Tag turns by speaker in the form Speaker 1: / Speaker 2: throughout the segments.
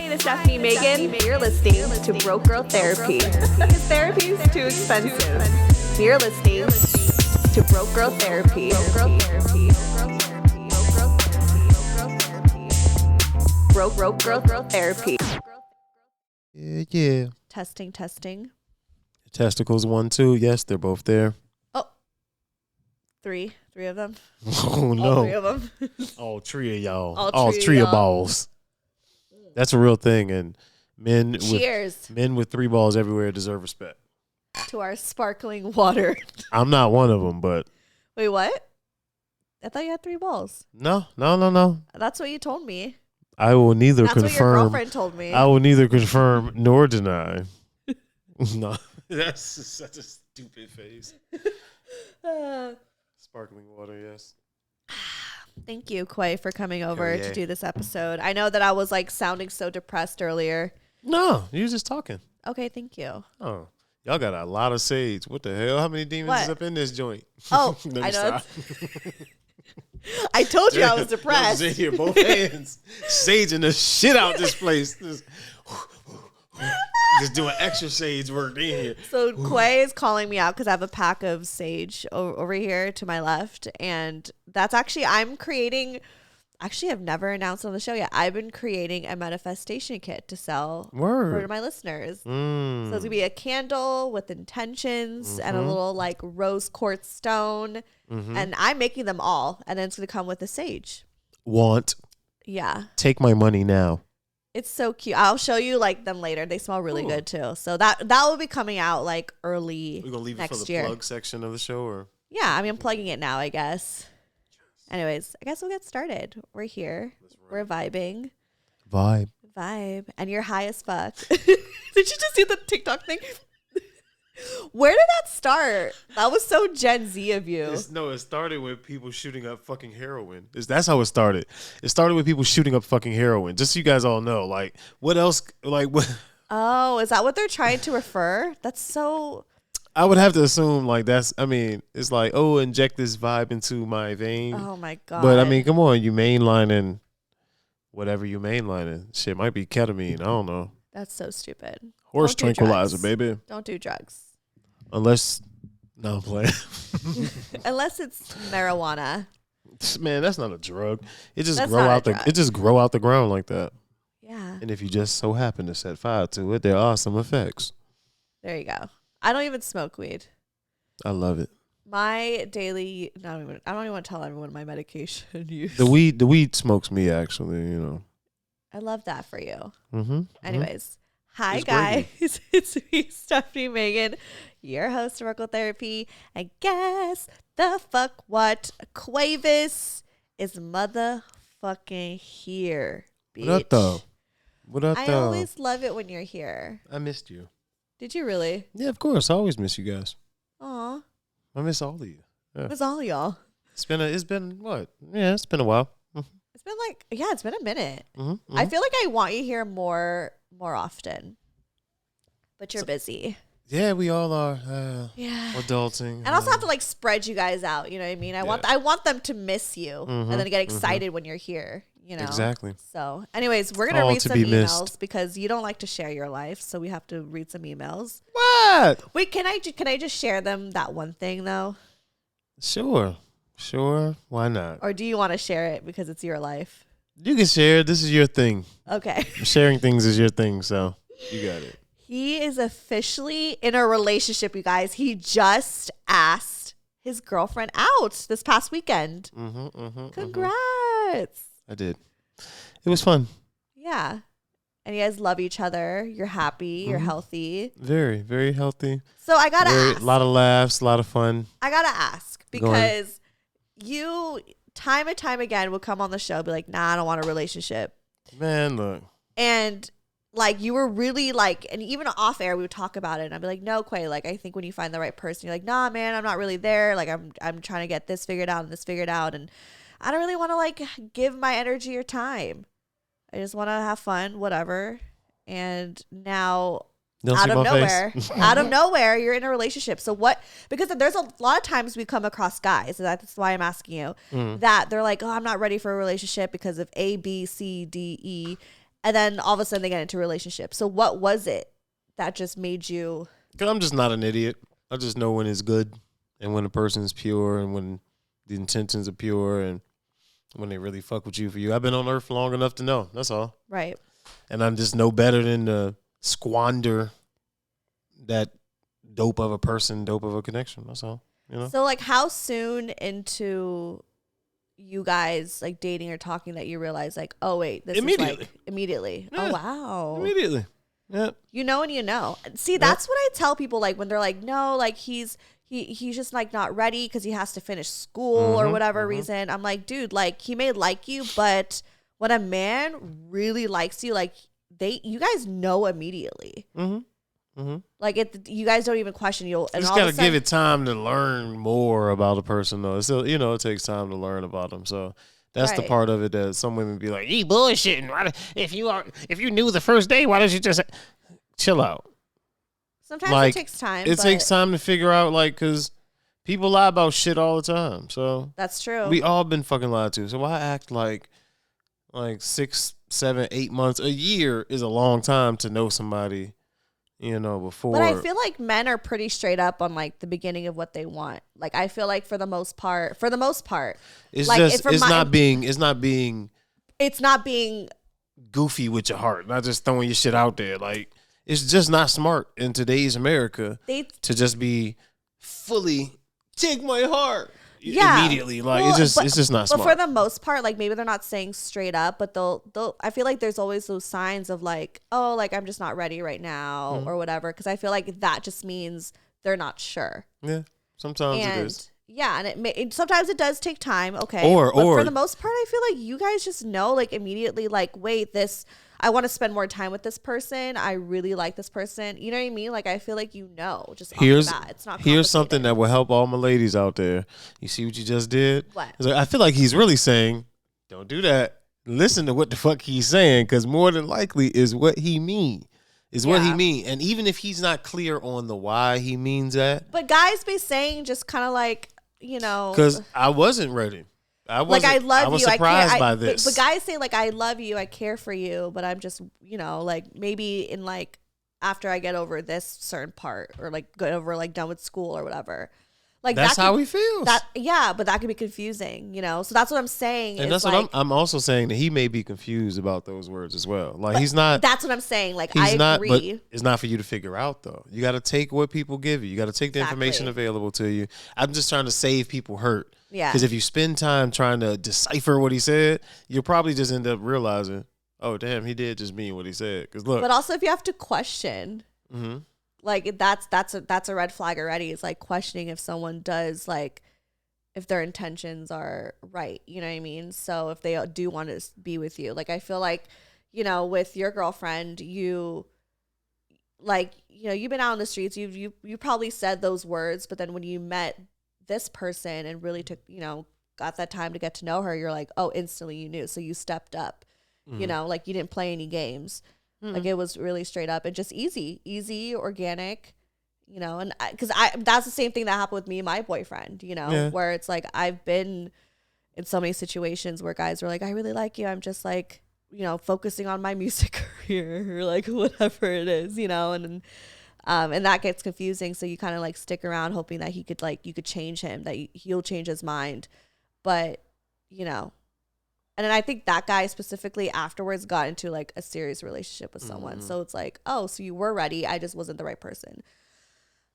Speaker 1: name is Stefanie Maegan. You're listening to Broke Girl Therapy. Because therapy is too expensive. You're listening to Broke Girl Therapy. Broke Girl Therapy.
Speaker 2: Yeah.
Speaker 1: Testing.
Speaker 2: Testicles 1, 2. Yes, they're both there.
Speaker 1: Oh, three of them.
Speaker 2: Oh no!
Speaker 1: All three of them.
Speaker 2: All three of y'all.
Speaker 1: All three of y'all.
Speaker 2: Balls. That's a real thing, and
Speaker 1: Cheers
Speaker 2: men with 3 balls everywhere deserve respect.
Speaker 1: to our sparkling water.
Speaker 2: I'm not one of them, but
Speaker 1: Wait, what? I thought you had 3 balls.
Speaker 2: no.
Speaker 1: That's what you told me.
Speaker 2: I will neither
Speaker 1: That's what your
Speaker 2: confirm.
Speaker 1: girlfriend told me.
Speaker 2: I will neither confirm nor deny. No, that's such a stupid face. Sparkling water, yes.
Speaker 1: Thank you, Quay, for coming over
Speaker 2: yeah.
Speaker 1: to do this episode. I know that I was like sounding so depressed earlier.
Speaker 2: No, you were just talking.
Speaker 1: Okay, thank you.
Speaker 2: Oh, y'all got a lot of sage. What the hell? How many demons is up in this joint?
Speaker 1: Oh,
Speaker 2: Let
Speaker 1: I
Speaker 2: me
Speaker 1: know.
Speaker 2: stop.
Speaker 1: I told you I was depressed.
Speaker 2: I was in here, both hands, saging the shit out this place. Just doing extra sage work in here.
Speaker 1: So Quay is calling me out because I have a pack of sage over here to my left. And that's actually, I've never announced on the show yet. I've been creating a manifestation kit to sell for my listeners. So it's going to be a candle with intentions and a little like rose quartz stone. And I'm making them all. And then it's going to come with a sage. Yeah.
Speaker 2: Take my money now.
Speaker 1: It's so cute. I'll show you like them later. They smell really good too. So that will be coming out like early next year.
Speaker 2: We're going to leave it for the plug section of the show, or?
Speaker 1: Yeah, I mean, I'm plugging it now, I guess. Anyways, I guess we'll get started. We're here. We're vibing.
Speaker 2: Vibe.
Speaker 1: And you're high as fuck. Did you just see the TikTok thing? Where did that start? That was so Gen Z of you.
Speaker 2: It started with people shooting up fucking heroin. That's how it started. It started with people shooting up fucking heroin. Just so you guys all know. Like, what else? Like, what?
Speaker 1: Oh, is that what they're trying to refer? That's so...
Speaker 2: I would have to assume, like, it's like, oh, inject this vibe into my vein.
Speaker 1: Oh, my God.
Speaker 2: But, I mean, come on. You mainlining whatever you mainlining. Shit might be ketamine. I don't know.
Speaker 1: That's so stupid.
Speaker 2: Horse tranquilizer, baby.
Speaker 1: Don't do drugs.
Speaker 2: Unless, no, I'm playing.
Speaker 1: Unless it's marijuana.
Speaker 2: Man, that's not a drug. It just
Speaker 1: That's
Speaker 2: grow
Speaker 1: not
Speaker 2: out
Speaker 1: a
Speaker 2: the.
Speaker 1: drug.
Speaker 2: It just grow out the ground like that.
Speaker 1: Yeah.
Speaker 2: And if you just so happen to set fire to it, there are some effects.
Speaker 1: There you go. I don't even smoke weed.
Speaker 2: I love it.
Speaker 1: My daily, I don't even want to tell everyone my medication use.
Speaker 2: The weed smokes me, actually. You know.
Speaker 1: I love that for you.
Speaker 2: Mm-hmm.
Speaker 1: Anyways, hi
Speaker 2: It's
Speaker 1: guys, it's me, Stefanie Maegan, your host of Oracle Therapy, and guess the fuck what? Quavis is motherfucking here, bitch.
Speaker 2: What up, though? What up,
Speaker 1: I
Speaker 2: though?
Speaker 1: always love it when you're here.
Speaker 2: I missed you.
Speaker 1: Did you really?
Speaker 2: Yeah, of course. I always miss you guys.
Speaker 1: Aw,
Speaker 2: I miss all of you. Yeah.
Speaker 1: it was all y'all.
Speaker 2: It's been what? Yeah, it's been a while.
Speaker 1: It's been like, yeah, it's been a minute.
Speaker 2: Mm-hmm.
Speaker 1: I feel like I want you here more often, but you're busy.
Speaker 2: Yeah, we all are.
Speaker 1: Yeah.
Speaker 2: Adulting.
Speaker 1: And I also have to like spread you guys out. You know what I mean? I want them to miss you and then get excited when you're here. You know?
Speaker 2: Exactly.
Speaker 1: So anyways, we're going to
Speaker 2: All
Speaker 1: read
Speaker 2: to
Speaker 1: some
Speaker 2: be
Speaker 1: emails
Speaker 2: missed.
Speaker 1: because you don't like to share your life. So we have to read some emails.
Speaker 2: What?
Speaker 1: Wait, can I just share them that one thing though?
Speaker 2: Sure. Why not?
Speaker 1: Or do you want to share it because it's your life?
Speaker 2: You can share. This is your thing.
Speaker 1: Okay.
Speaker 2: Sharing things is your thing, so you got it.
Speaker 1: He is officially in a relationship, you guys. He just asked his girlfriend out this past weekend. Congrats.
Speaker 2: I did. It was fun.
Speaker 1: Yeah. And you guys love each other. You're happy. You're healthy.
Speaker 2: Very, very healthy.
Speaker 1: So I got to ask.
Speaker 2: A lot of laughs, a lot of fun.
Speaker 1: I got to ask because you time and time again would come on the show, be like, nah, I don't want a relationship.
Speaker 2: Man, look.
Speaker 1: And like you were really like, and even off air, we would talk about it. And I'd be like, no, Quay, like I think when you find the right person, you're like, nah, man, I'm not really there. Like I'm trying to get this figured out and this figured out. And I don't really want to like give my energy or time. I just want to have fun, whatever. And now out of nowhere, you're in a relationship. So what, because there's a lot of times we come across guys, and that's why I'm asking you, that they're like, oh, I'm not ready for a relationship because of A, B, C, D, E. And then all of a sudden they get into a relationship. So what was it that just made you?
Speaker 2: Because I'm just not an idiot. I just know when it's good and when a person's pure and when the intentions are pure and when they really fuck with you for you. I've been on earth long enough to know. That's all.
Speaker 1: Right.
Speaker 2: And I'm just no better than to squander that dope of a person, dope of a connection. That's all. You know?
Speaker 1: So like how soon into you guys like dating or talking that you realize like, oh wait, this is like immediately.
Speaker 2: Yeah.
Speaker 1: Oh wow.
Speaker 2: Immediately. Yeah.
Speaker 1: You know and you know. See, that's what I tell people like when they're like, no, like he's just like not ready because he has to finish school or whatever reason. I'm like, dude, like he may like you, but when a man really likes you, like you guys know immediately. Like you guys don't even question you.
Speaker 2: You just gotta give it time to learn more about a person, though. It's still, it takes time to learn about them. So that's the part of it that some women be like, "You bullshitting? If you knew the first day, why don't you just chill out?"
Speaker 1: Sometimes
Speaker 2: like,
Speaker 1: it takes time.
Speaker 2: It takes time to figure out, like, because people lie about shit all the time. So
Speaker 1: that's true.
Speaker 2: We all been fucking lied to. So why act like 6, 7, 8 months, a year is a long time to know somebody. Before.
Speaker 1: But I feel like men are pretty straight up on like the beginning of what they want. Like I feel like for the most part,
Speaker 2: it's
Speaker 1: like,
Speaker 2: just it's not being goofy with your heart, not just throwing your shit out there. Like it's just not smart in today's America to just be fully take my heart. Immediately, like it's just not smart.
Speaker 1: But for the most part, like maybe they're not saying straight up, but they'll. I feel like there's always those signs of like, oh, like I'm just not ready right now or whatever. Because I feel like that just means they're not sure.
Speaker 2: Yeah, sometimes it is.
Speaker 1: Yeah, and sometimes it does take time. Okay,
Speaker 2: but
Speaker 1: for the most part, I feel like you guys just know like immediately, like wait, I want to spend more time with this person. I really like this person. You know what I mean? Like I feel like just off the bat. It's not.
Speaker 2: Here's something that will help all my ladies out there. You see what you just did?
Speaker 1: What?
Speaker 2: It's like, I feel like he's really saying, "Don't do that. Listen to what the fuck he's saying, because more than likely is what he mean. What he mean. And even if he's not clear on the why he means that,
Speaker 1: but guys be saying just kind of like
Speaker 2: because I wasn't ready. I love
Speaker 1: you.
Speaker 2: Was surprised by this.
Speaker 1: But guys say like I love you, I care for you, but I'm just like maybe in like after I get over this certain part or like get over like done with school or whatever. Like
Speaker 2: that's how he feels.
Speaker 1: But that can be confusing, So that's what I'm saying.
Speaker 2: And that's what I'm also saying that he may be confused about those words as well. Like he's not.
Speaker 1: That's what I'm saying. Like I agree.
Speaker 2: But it's not for you to figure out though. You got to take what people give you. You got to take the information available to you. I'm just trying to save people hurt.
Speaker 1: Yeah.
Speaker 2: Because if you spend time trying to decipher what he said, you'll probably just end up realizing, oh damn, he did just mean what he said. Because look.
Speaker 1: But also, if you have to question. Like that's a red flag already. It's like questioning if someone does like if their intentions are right. You know what I mean? So if they do want to be with you, like I feel like with your girlfriend, you've been out on the streets. You probably said those words, but then when you met this person and really took got that time to get to know her, you're like, oh, instantly you knew. So you stepped up. Like you didn't play any games. Like it was really straight up and just easy, organic, and because that's the same thing that happened with me and my boyfriend, where it's like I've been in so many situations where guys were like, I really like you. I'm just like, focusing on my music career or like whatever it is, and that gets confusing. So you kind of like stick around hoping that you could change him, that he'll change his mind. But, and then I think that guy specifically afterwards got into like a serious relationship with someone. So it's like, oh, so you were ready. I just wasn't the right person.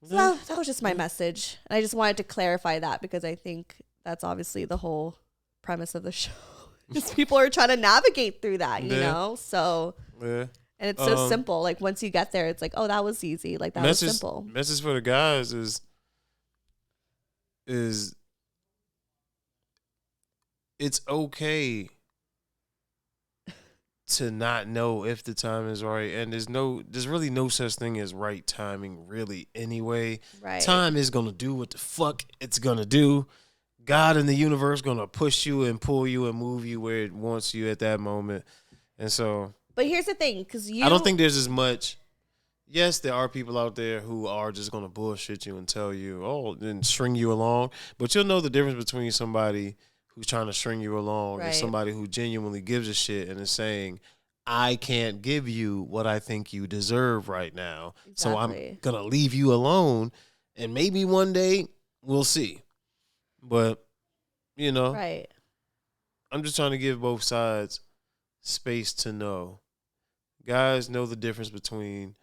Speaker 1: So that was just my message. And I just wanted to clarify that because I think that's obviously the whole premise of the show. Just people are trying to navigate through that, So, and it's so simple. Like once you get there, it's like, oh, that was easy. Like that was simple.
Speaker 2: Message for the guys is it's okay to not know if the time is right, and there's really no such thing as right timing really anyway.
Speaker 1: Right.
Speaker 2: Time is gonna do what the fuck it's gonna do. God and the universe gonna push you and pull you and move you where it wants you at that moment. And so,
Speaker 1: but here's the thing, because
Speaker 2: I don't think there's as much. Yes, there are people out there who are just gonna bullshit you and tell you, oh, and string you along. But you'll know the difference between somebody who's trying to string you along and somebody who genuinely gives a shit and is saying, I can't give you what I think you deserve right now. So I'm
Speaker 1: Exactly.
Speaker 2: going to leave you alone. And maybe one day we'll see. But, you know,
Speaker 1: Right.
Speaker 2: I'm just trying to give both sides space to know. Guys know the difference between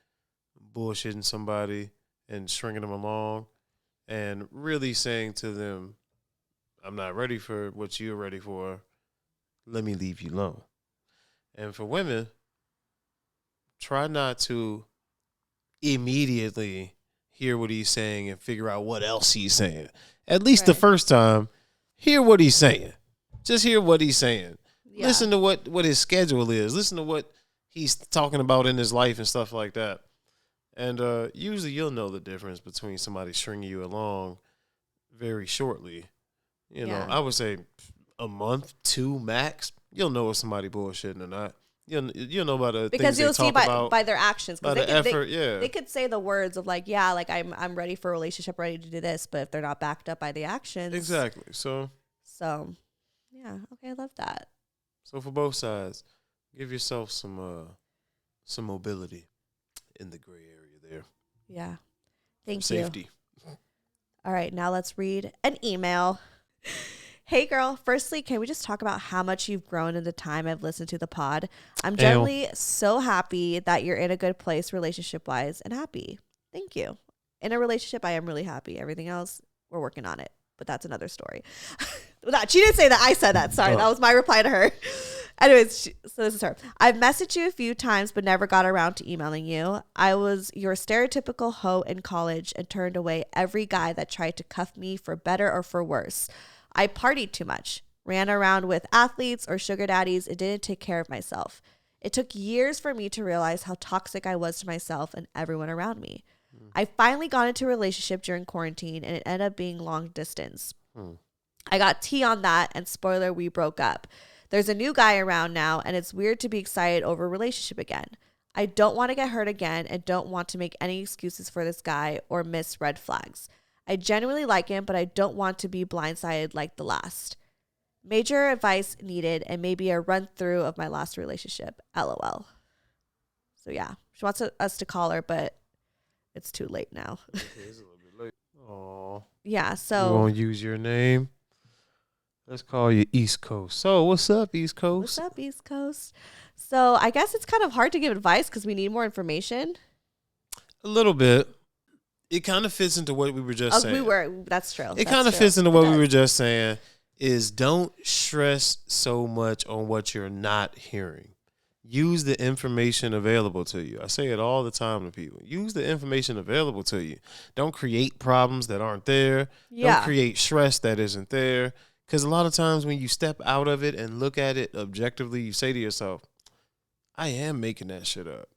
Speaker 2: bullshitting somebody and stringing them along and really saying to them, I'm not ready for what you're ready for. Let me leave you alone. And for women, try not to immediately hear what he's saying and figure out what else he's saying. At least the
Speaker 1: Right.
Speaker 2: first time, hear what he's saying. Just hear what he's saying.
Speaker 1: Yeah.
Speaker 2: Listen to what his schedule is. Listen to what he's talking about in his life and stuff like that. And usually you'll know the difference between somebody stringing you along very shortly. You know,
Speaker 1: Yeah.
Speaker 2: I would say a month, 2 max. You'll know if somebody bullshitting or not. You'll know about the
Speaker 1: Because
Speaker 2: things they
Speaker 1: you'll see
Speaker 2: talk about,
Speaker 1: by their actions.
Speaker 2: by
Speaker 1: Because
Speaker 2: the effort. Yeah,
Speaker 1: they could say the words of like, yeah, like I'm ready for a relationship, ready to do this, but if they're not backed up by the actions,
Speaker 2: exactly. So
Speaker 1: yeah, okay, I love that.
Speaker 2: so for both sides, give yourself some mobility in the gray area there.
Speaker 1: Yeah, thank you.
Speaker 2: Safety.
Speaker 1: All right, now let's read an email. Hey girl, firstly, can we just talk about how much you've grown in the time I've listened to the pod? I'm generally so happy that you're in a good place relationship wise and happy. Thank you. In a relationship, I am really happy. Everything else, we're working on it, but that's another story. She didn't say that. I said that. Sorry. That was my reply to her. Anyways, so this is her. I've messaged you a few times, but never got around to emailing you. I was your stereotypical hoe in college and turned away every guy that tried to cuff me for better or for worse. I partied too much, ran around with athletes or sugar daddies, and didn't take care of myself. It took years for me to realize how toxic I was to myself and everyone around me. I finally got into a relationship during quarantine, and it ended up being long distance. I got tea on that, and spoiler, we broke up. There's a new guy around now, and it's weird to be excited over a relationship again. I don't want to get hurt again and don't want to make any excuses for this guy or miss red flags. I genuinely like him, but I don't want to be blindsided like the last. Major advice needed and maybe a run through of my last relationship. LOL. So yeah, she wants us to call her, but it's too late now.
Speaker 2: Okay, it's a little bit late. Aw.
Speaker 1: Yeah,
Speaker 2: We
Speaker 1: so
Speaker 2: won't use your name. Let's call you East Coast. So what's up, East Coast?
Speaker 1: what's up, East Coast? So I guess it's kind of hard to give advice because we need more information.
Speaker 2: A little bit. It kind of fits into what we were just saying.
Speaker 1: That's true.
Speaker 2: It kind of fits into what we were just saying is don't stress so much on what you're not hearing. Use the information available to you. I say it all the time to people. Use the information available to you. Don't create problems that aren't there.
Speaker 1: Yeah.
Speaker 2: Don't create stress that isn't there. Because a lot of times when you step out of it and look at it objectively, you say to yourself, I am making that shit up.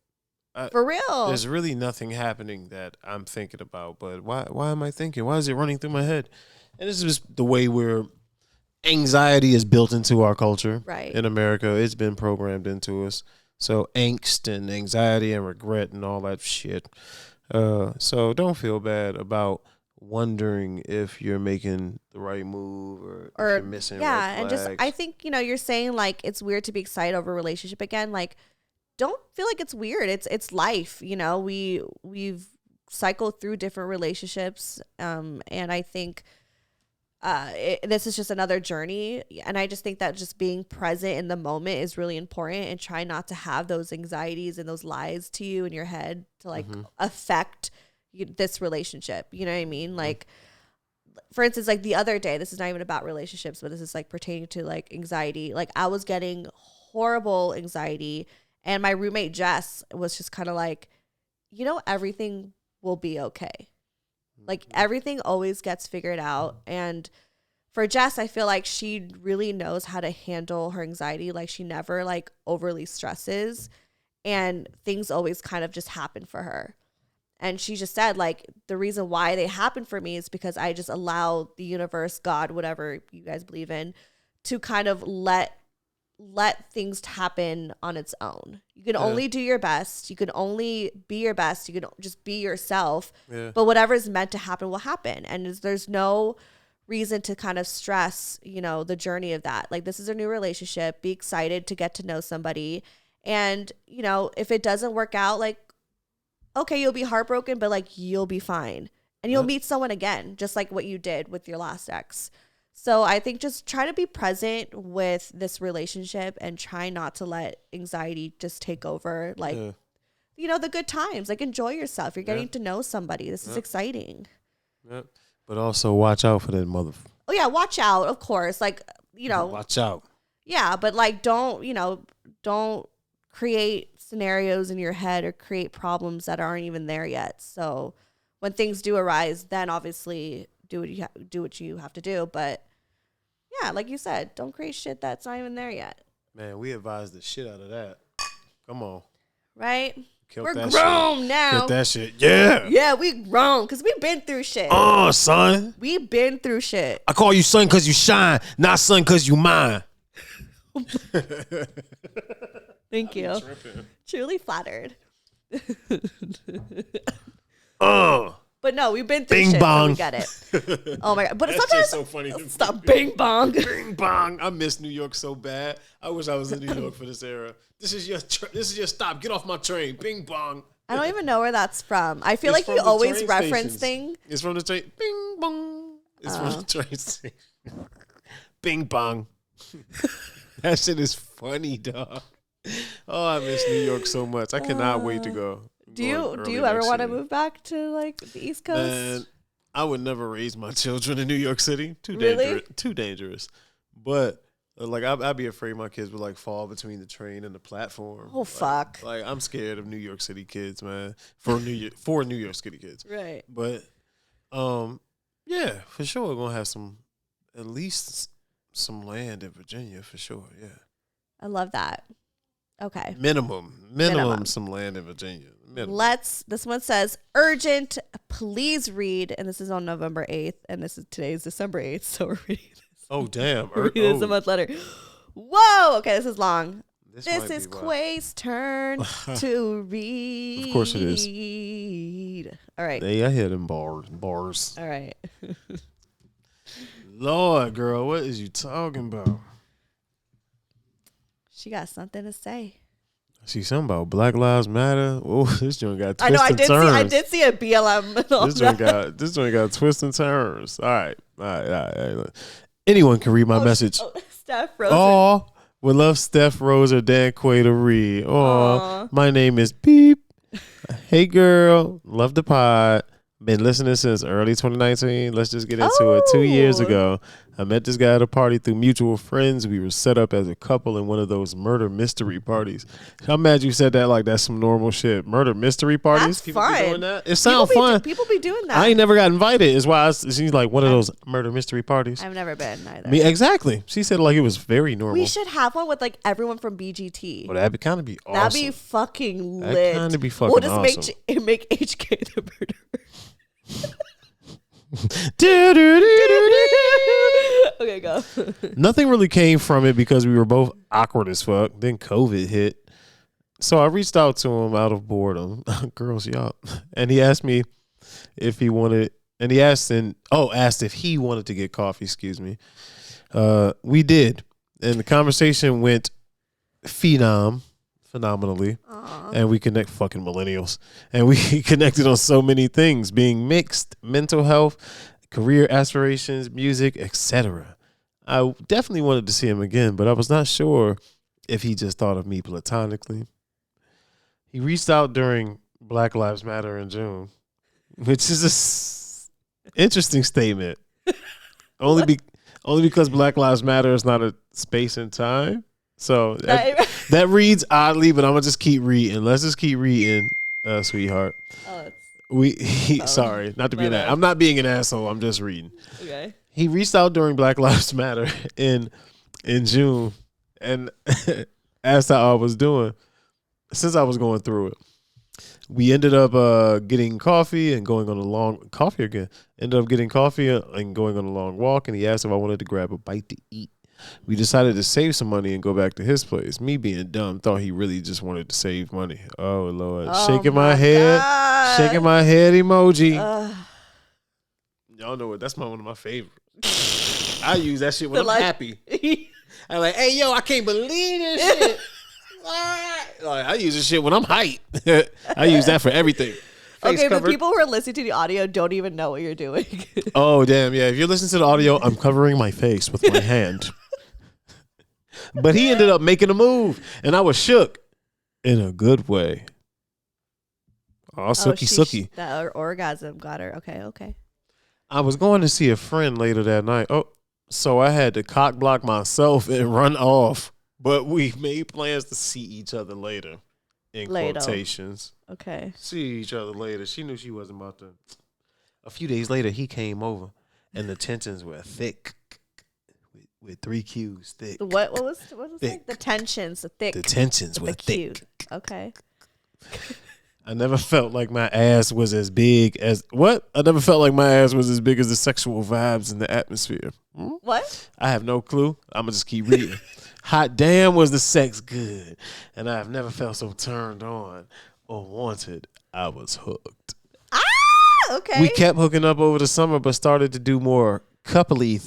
Speaker 1: For real.
Speaker 2: There's really nothing happening that I'm thinking about, but why am I thinking? Why is it running through my head? And this is just the way anxiety is built into our culture.
Speaker 1: Right.
Speaker 2: In America. It's been programmed into us. So angst and anxiety and regret and all that shit. So don't feel bad about wondering if you're making the right move or if you're missing red flags.
Speaker 1: And just I think, you're saying like it's weird to be excited over a relationship again. Like, don't feel like it's weird. It's life. We've cycled through different relationships, and I think this is just another journey. And I just think that just being present in the moment is really important, and try not to have those anxieties and those lies to you in your head to like affect this relationship. You know what I mean? Like, for instance, like the other day, this is not even about relationships, but this is like pertaining to like anxiety. Like I was getting horrible anxiety. And my roommate, Jess, was just kind of like, everything will be okay. Like everything always gets figured out. And for Jess, I feel like she really knows how to handle her anxiety. Like she never like overly stresses, and things always kind of just happen for her. And she just said like, the reason why they happen for me is because I just allow the universe, God, whatever you guys believe in, to kind of let things happen on its own. You can only do your best. You can only be your best. You can just be yourself. Yeah. But whatever is meant to happen will happen. And there's no reason to kind of stress, the journey of that. Like this is a new relationship. Be excited to get to know somebody. And, you know, if it doesn't work out, like, okay, you'll be heartbroken, but like you'll be fine. And you'll meet someone again, just like what you did with your last ex. So I think just try to be present with this relationship and try not to let anxiety just take over. Like, you know, the good times. Like, enjoy yourself. You're getting to know somebody. This is exciting.
Speaker 2: Yep. But also watch out for that mother.
Speaker 1: Oh, yeah. Watch out, of course. Like, you know.
Speaker 2: Watch out.
Speaker 1: Yeah. But like, don't create scenarios in your head or create problems that aren't even there yet. So when things do arise, then obviously do what you have to do. But yeah, like you said, don't create shit that's not even there yet.
Speaker 2: Man, we advised the shit out of that. Come on.
Speaker 1: Right? We're
Speaker 2: that
Speaker 1: grown
Speaker 2: shit.
Speaker 1: now.
Speaker 2: Kill that shit. Yeah.
Speaker 1: Yeah, we grown because we've been through shit.
Speaker 2: Oh, son.
Speaker 1: We've been through shit.
Speaker 2: I call you son because you shine, not son because you mine.
Speaker 1: Thank you. Truly flattered. But no, we've been through
Speaker 2: bing
Speaker 1: shit,
Speaker 2: bong.
Speaker 1: So we get it. Oh my god! But
Speaker 2: that
Speaker 1: sometimes
Speaker 2: so funny.
Speaker 1: Stop bing bong.
Speaker 2: Bing bong. I miss New York so bad. I wish I was in New York for this era. This is your stop. Get off my train. Bing bong.
Speaker 1: I don't even know where that's from. I feel like you always reference things.
Speaker 2: It's from the train. Bing bong. It's from the train station. Bing bong. That shit is funny, dog. Oh, I miss New York so much. I cannot wait to go.
Speaker 1: Do you ever want to move back to like the East Coast?
Speaker 2: Man, I would never raise my children in New York City.
Speaker 1: Really?
Speaker 2: Too dangerous. But like I'd be afraid my kids would like fall between the train and the platform.
Speaker 1: Oh fuck!
Speaker 2: Like I'm scared of New York City kids, man. For New York City kids.
Speaker 1: Right.
Speaker 2: But yeah, for sure we're gonna have at least some land in Virginia for sure. Yeah.
Speaker 1: I love that. Okay.
Speaker 2: Minimum some land in Virginia. Minimum.
Speaker 1: This one says urgent, please read, and this is on November 8th, and today's December 8th, so we're reading this.
Speaker 2: Oh damn.
Speaker 1: We're reading this a month later. Whoa, okay, this is long. This is Quay's turn to read.
Speaker 2: Of course it is.
Speaker 1: All right.
Speaker 2: Hey, I hear them bars.
Speaker 1: All right.
Speaker 2: Lord, girl, what is you talking about?
Speaker 1: She got something to say.
Speaker 2: See something about Black Lives Matter. Oh, this joint got twists and turns.
Speaker 1: I did see a BLM.
Speaker 2: This joint got twists and turns. All right. Anyone can read my message.
Speaker 1: Steph Roser.
Speaker 2: Oh, we love Steph Roser, Danquai to read. Oh, my name is Beep. Hey, girl. Love the pod. Been listening since early 2019. Let's just get into it. 2 years ago, I met this guy at a party through mutual friends. We were set up as a couple in one of those murder mystery parties. I'm mad you said that like that's some normal shit. Murder mystery parties?
Speaker 1: That's
Speaker 2: people
Speaker 1: fun.
Speaker 2: Be doing that? It sounds fun.
Speaker 1: People be doing that.
Speaker 2: I ain't never got invited. Is why she's like one of those murder mystery parties.
Speaker 1: I've never been either.
Speaker 2: Me exactly. She said like it was very normal.
Speaker 1: We should have one with like everyone from BGT.
Speaker 2: Well, that'd kind of be awesome.
Speaker 1: That'd be fucking lit.
Speaker 2: That'd kind of be fucking awesome.
Speaker 1: We'll just make HK the murderer. Okay, go.
Speaker 2: Nothing really came from it because we were both awkward as fuck. Then COVID hit. So I reached out to him out of boredom. Girls, y'all. And he asked me if he wanted, and he asked if he wanted to get coffee, excuse me. We did. And the conversation went phenomenally. Aww. And we connect fucking millennials. And we connected on so many things, being mixed, mental health, career aspirations, music, etc. I definitely wanted to see him again, but I was not sure if he just thought of me platonically. He reached out during Black Lives Matter in June, which is an interesting statement. Only because Black Lives Matter is not a space and time. So that reads oddly, but I'm gonna just keep reading. Let's just keep reading, sweetheart. Sorry, not to be I'm not being an asshole. I'm just reading.
Speaker 1: Okay.
Speaker 2: He reached out during Black Lives Matter in June and asked how I was doing since I was going through it. We ended up getting coffee and going on a long coffee again. Ended up getting coffee and going on a long walk, and he asked if I wanted to grab a bite to eat. We decided to save some money and go back to his place. Me being dumb, thought he really just wanted to save money. Oh, Lord. Shaking my head. Shaking my head emoji. Y'all know what? That's one of my favorites. I use that shit when I'm happy. I'm like, hey, yo, I can't believe this shit. All right. Like, I use this shit when I'm hype. I use that for everything.
Speaker 1: Okay, but people who are listening to the audio don't even know what you're doing.
Speaker 2: Oh, damn. Yeah, if you're listening to the audio, I'm covering my face with my hand. But he ended up making a move, and I was shook in a good way. Oh, sookie.
Speaker 1: That orgasm got her. Okay.
Speaker 2: I was going to see a friend later that night. Oh, so I had to cock block myself and run off. But we made plans to see each other later. In quotations.
Speaker 1: Okay.
Speaker 2: See each other later. She knew she wasn't about to. A few days later, he came over, and the tensions were thick. With 3 Qs, thick.
Speaker 1: What was thick. The tensions, the thick.
Speaker 2: The tensions were thick.
Speaker 1: Okay.
Speaker 2: I never felt like my ass was as big as what? I never felt like my ass was as big as the sexual vibes in the atmosphere.
Speaker 1: What?
Speaker 2: I have no clue. I'm gonna just keep reading. Hot damn was the sex good, and I have never felt so turned on or wanted. I was hooked.
Speaker 1: Okay.
Speaker 2: We kept hooking up over the summer, but started to do more coupley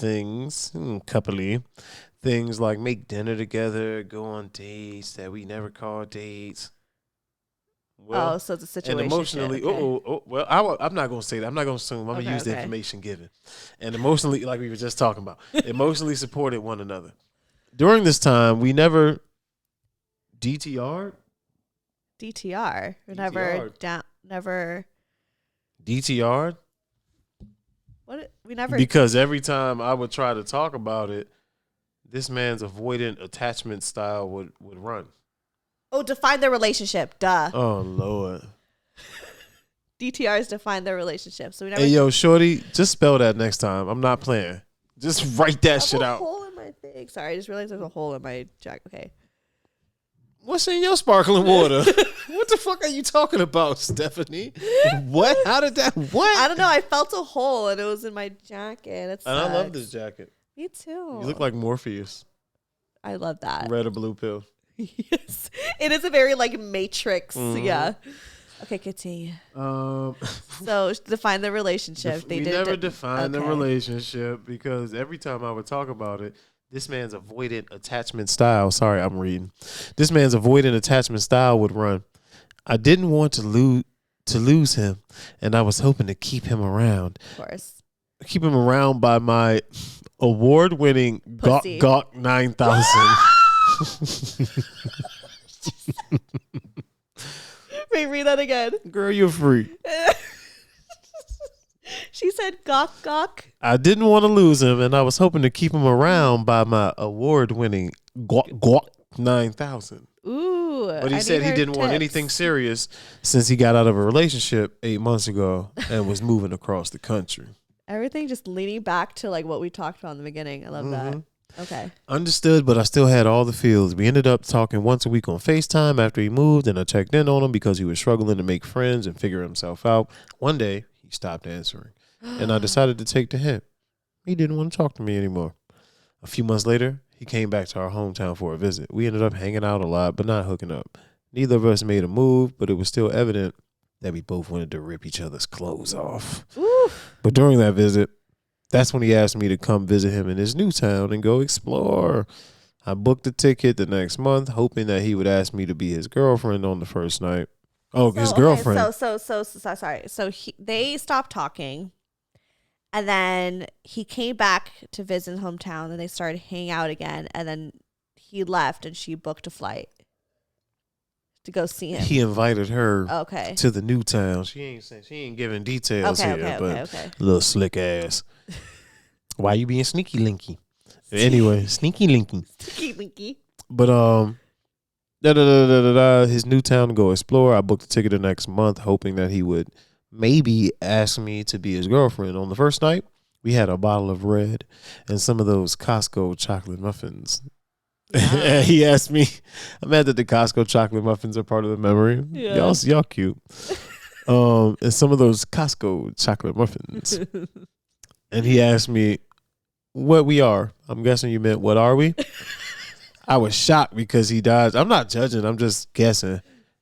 Speaker 2: things like make dinner together, go on dates that we never called dates.
Speaker 1: Well, so it's a situation.
Speaker 2: And emotionally, I'm not gonna say that. I'm not gonna assume. I'm gonna use the information given. And emotionally, like we were just talking about, emotionally supported one another. During this time, we never DTR'd.
Speaker 1: DTR. Never.
Speaker 2: DTR'd.
Speaker 1: What? We never.
Speaker 2: Because every time I would try to talk about it, this man's avoidant attachment style would run.
Speaker 1: Oh, define their relationship. Duh.
Speaker 2: Oh, Lord.
Speaker 1: DTRs define their relationship. So we never.
Speaker 2: Hey, yo, shorty, just spell that next time. I'm not playing. Just write that shit out.
Speaker 1: There's a hole in my thing. Sorry, I just realized there's a hole in my jacket. Okay.
Speaker 2: What's in your sparkling water? What the fuck are you talking about, Stephanie? What? How did that? What?
Speaker 1: I don't know. I felt a hole and it was in my jacket.
Speaker 2: And I love this jacket.
Speaker 1: Me too.
Speaker 2: You look like Morpheus.
Speaker 1: I love that.
Speaker 2: Red or blue pill.
Speaker 1: Yes. It is a very like Matrix. Mm-hmm. Yeah. Okay, continue. So define the relationship.
Speaker 2: We never defined the relationship because every time I would talk about it, this man's avoidant attachment style. Sorry, I'm reading. This man's avoidant attachment style would run. I didn't want to lose him, and I was hoping to keep him around.
Speaker 1: Of course. Keep
Speaker 2: him around by my award-winning Gawk 9000.
Speaker 1: Wait, read that again.
Speaker 2: Girl, you're free.
Speaker 1: She said gawk.
Speaker 2: I didn't want to lose him, and I was hoping to keep him around by my award-winning Gawk 9000.
Speaker 1: Ooh.
Speaker 2: But he said he didn't want anything serious since he got out of a relationship 8 months ago and was moving across the country.
Speaker 1: Everything just leaning back to like what we talked about in the beginning. I love that. Okay.
Speaker 2: Understood, but I still had all the feels. We ended up talking once a week on FaceTime after he moved, and I checked in on him because he was struggling to make friends and figure himself out. One day, he stopped answering, and I decided to take the hint. He didn't want to talk to me anymore. A few months later, he came back to our hometown for a visit. We ended up hanging out a lot, but not hooking up. Neither of us made a move, but it was still evident that we both wanted to rip each other's clothes off.
Speaker 1: Ooh.
Speaker 2: But during that visit, that's when he asked me to come visit him in his new town and go explore. I booked a ticket the next month, hoping that he would ask me to be his girlfriend on the first night. Oh, his girlfriend.
Speaker 1: Okay, so sorry. So they stopped talking, and then he came back to visit his hometown, and they started hanging out again, and then he left, and she booked a flight to go see him.
Speaker 2: He invited her to the new town. She ain't giving details here, but little slick ass. Why you being sneaky linky? Anyway, sneaky linky.
Speaker 1: Sneaky linky.
Speaker 2: But his new town to go explore. I booked a ticket the next month, hoping that he would maybe ask me to be his girlfriend. On the first night, we had a bottle of red and some of those Costco chocolate muffins. And he asked me, I'm mad that the Costco chocolate muffins are part of the memory. Yeah. Y'all cute. And some of those Costco chocolate muffins. And he asked me what we are. I'm guessing you meant what are we? I was shocked because he dodged. I'm not judging. I'm just guessing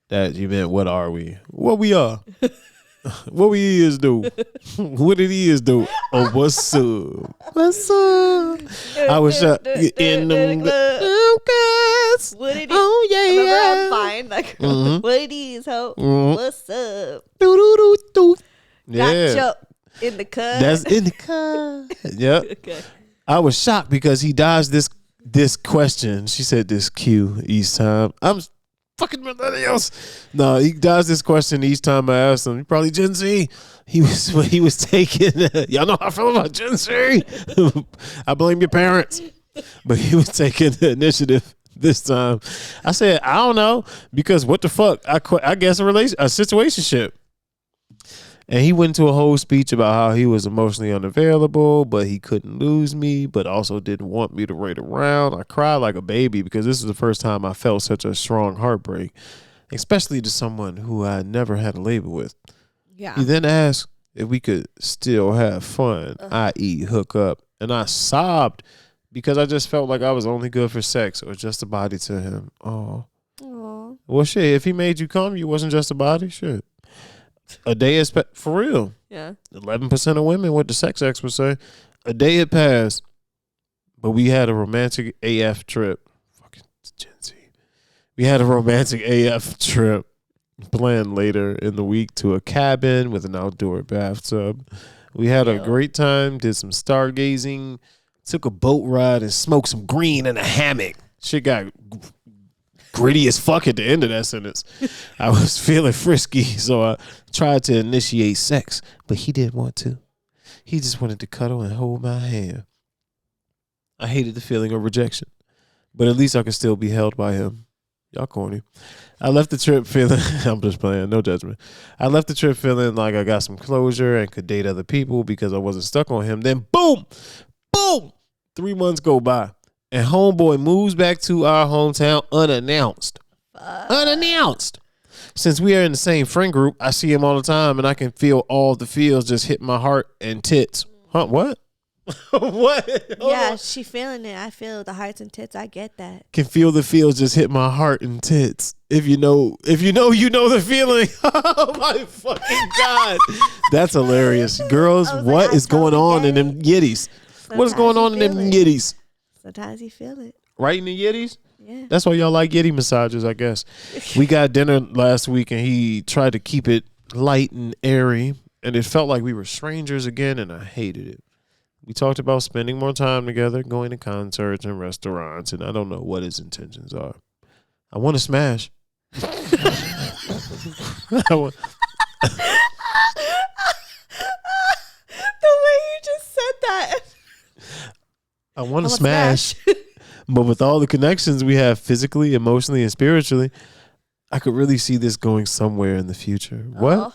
Speaker 2: that you meant what are we? What we are. What we is do. What did he is do? Oh, what's up? What's up? I was shocked. In the yes.
Speaker 1: What it is?
Speaker 2: Oh yeah,
Speaker 1: Remember
Speaker 2: yeah.
Speaker 1: on Vine, like what it is, ho? What's up?
Speaker 2: Do, do, do, do.
Speaker 1: Got
Speaker 2: Yeah,
Speaker 1: Chuck in the cut.
Speaker 2: that's in the car. Yep.
Speaker 1: Okay.
Speaker 2: I was shocked because he dodged this question. She said this cue each time. I'm fucking millennials. No, he dodged this question each time I asked him. He probably Gen Z. He was taking. Y'all know how I feel about Gen Z. I blame your parents, but he was taking the initiative this time. I said I don't know because what the fuck? I guess a situationship. And he went into a whole speech about how he was emotionally unavailable, but he couldn't lose me, but also didn't want me to wait around. I cried like a baby because this is the first time I felt such a strong heartbreak, especially to someone who I never had a label with.
Speaker 1: Yeah.
Speaker 2: He then asked if we could still have fun, i.e. hook up. And I sobbed because I just felt like I was only good for sex or just a body to him. Oh.
Speaker 1: Aww.
Speaker 2: Well, shit, if he made you come, you wasn't just a body? Shit. A day is for real.
Speaker 1: Yeah.
Speaker 2: 11% of women, what the sex experts say. A day had passed, but we had a romantic AF trip. Fucking Gen Z. We had a romantic AF trip planned later in the week to a cabin with an outdoor bathtub. We had a great time, did some stargazing, took a boat ride, and smoked some green in a hammock. Shit got gritty as fuck at the end of that sentence. I was feeling frisky, so I tried to initiate sex, but he didn't want to. He just wanted to cuddle and hold my hand. I hated the feeling of rejection, but at least I could still be held by him. Y'all corny. I left the trip feeling, I'm just playing, no judgment. I left the trip feeling like I got some closure and could date other people because I wasn't stuck on him. Then boom, 3 months go by. And homeboy moves back to our hometown unannounced. Unannounced. Since we are in the same friend group, I see him all the time and I can feel all the feels just hit my heart and tits. Huh? What? What?
Speaker 1: Yeah, she feeling it. I feel the hearts and tits. I get that.
Speaker 2: Can feel the feels just hit my heart and tits. If you know, you know the feeling. Oh my fucking God. That's hilarious. Girls, what is going on in them yitties? What is going on in them yitties?
Speaker 1: Sometimes you feel it.
Speaker 2: Right in the yitties?
Speaker 1: Yeah.
Speaker 2: That's why y'all like yitty massages, I guess. We got dinner last week and he tried to keep it light and airy, and it felt like we were strangers again, and I hated it. We talked about spending more time together, going to concerts and restaurants, and I don't know what his intentions are. I want to smash.
Speaker 1: The way you just said that.
Speaker 2: I want to smash. But with all the connections we have physically, emotionally, and spiritually, I could really see this going somewhere in the future. What?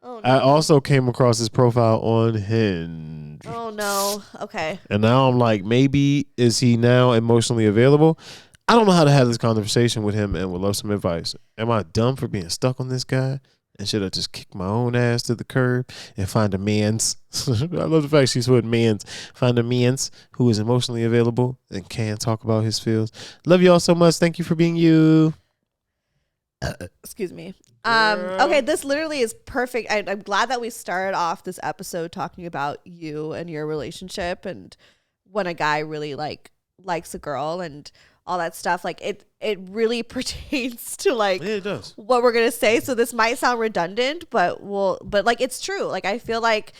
Speaker 2: Oh, no. I also came across his profile on Hinge.
Speaker 1: Oh, no. Okay.
Speaker 2: And now I'm like, maybe is he now emotionally available? I don't know how to have this conversation with him and would love some advice. Am I dumb for being stuck on this guy? And should I just kick my own ass to the curb and find a man's? I love the fact she's put man's. Find a man's who is emotionally available and can talk about his feels. Love y'all so much. Thank you for being you.
Speaker 1: Excuse me. Okay, this literally is perfect. I'm glad that we started off this episode talking about you and your relationship and when a guy really likes a girl and all that stuff. Like it really pertains to like
Speaker 2: it does.
Speaker 1: What we're gonna say. So this might sound redundant, but like it's true. Like I feel like,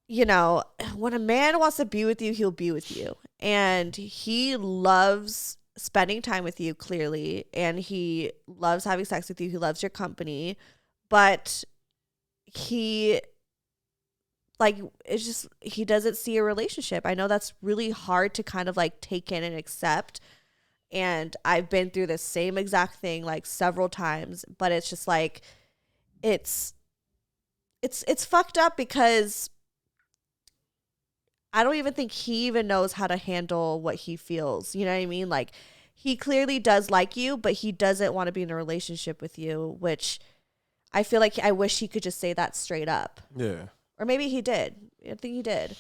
Speaker 1: you know, when a man wants to be with you, he'll be with you, and he loves spending time with you clearly, and he loves having sex with you. He loves your company, but he doesn't see a relationship. I know that's really hard to kind of like take in and accept. And I've been through the same exact thing like several times, but it's just like, it's fucked up because I don't even think he even knows how to handle what he feels. You know what I mean? Like he clearly does like you, but he doesn't want to be in a relationship with you, which I feel like I wish he could just say that straight up.
Speaker 2: Yeah.
Speaker 1: Or maybe he did. I think he did.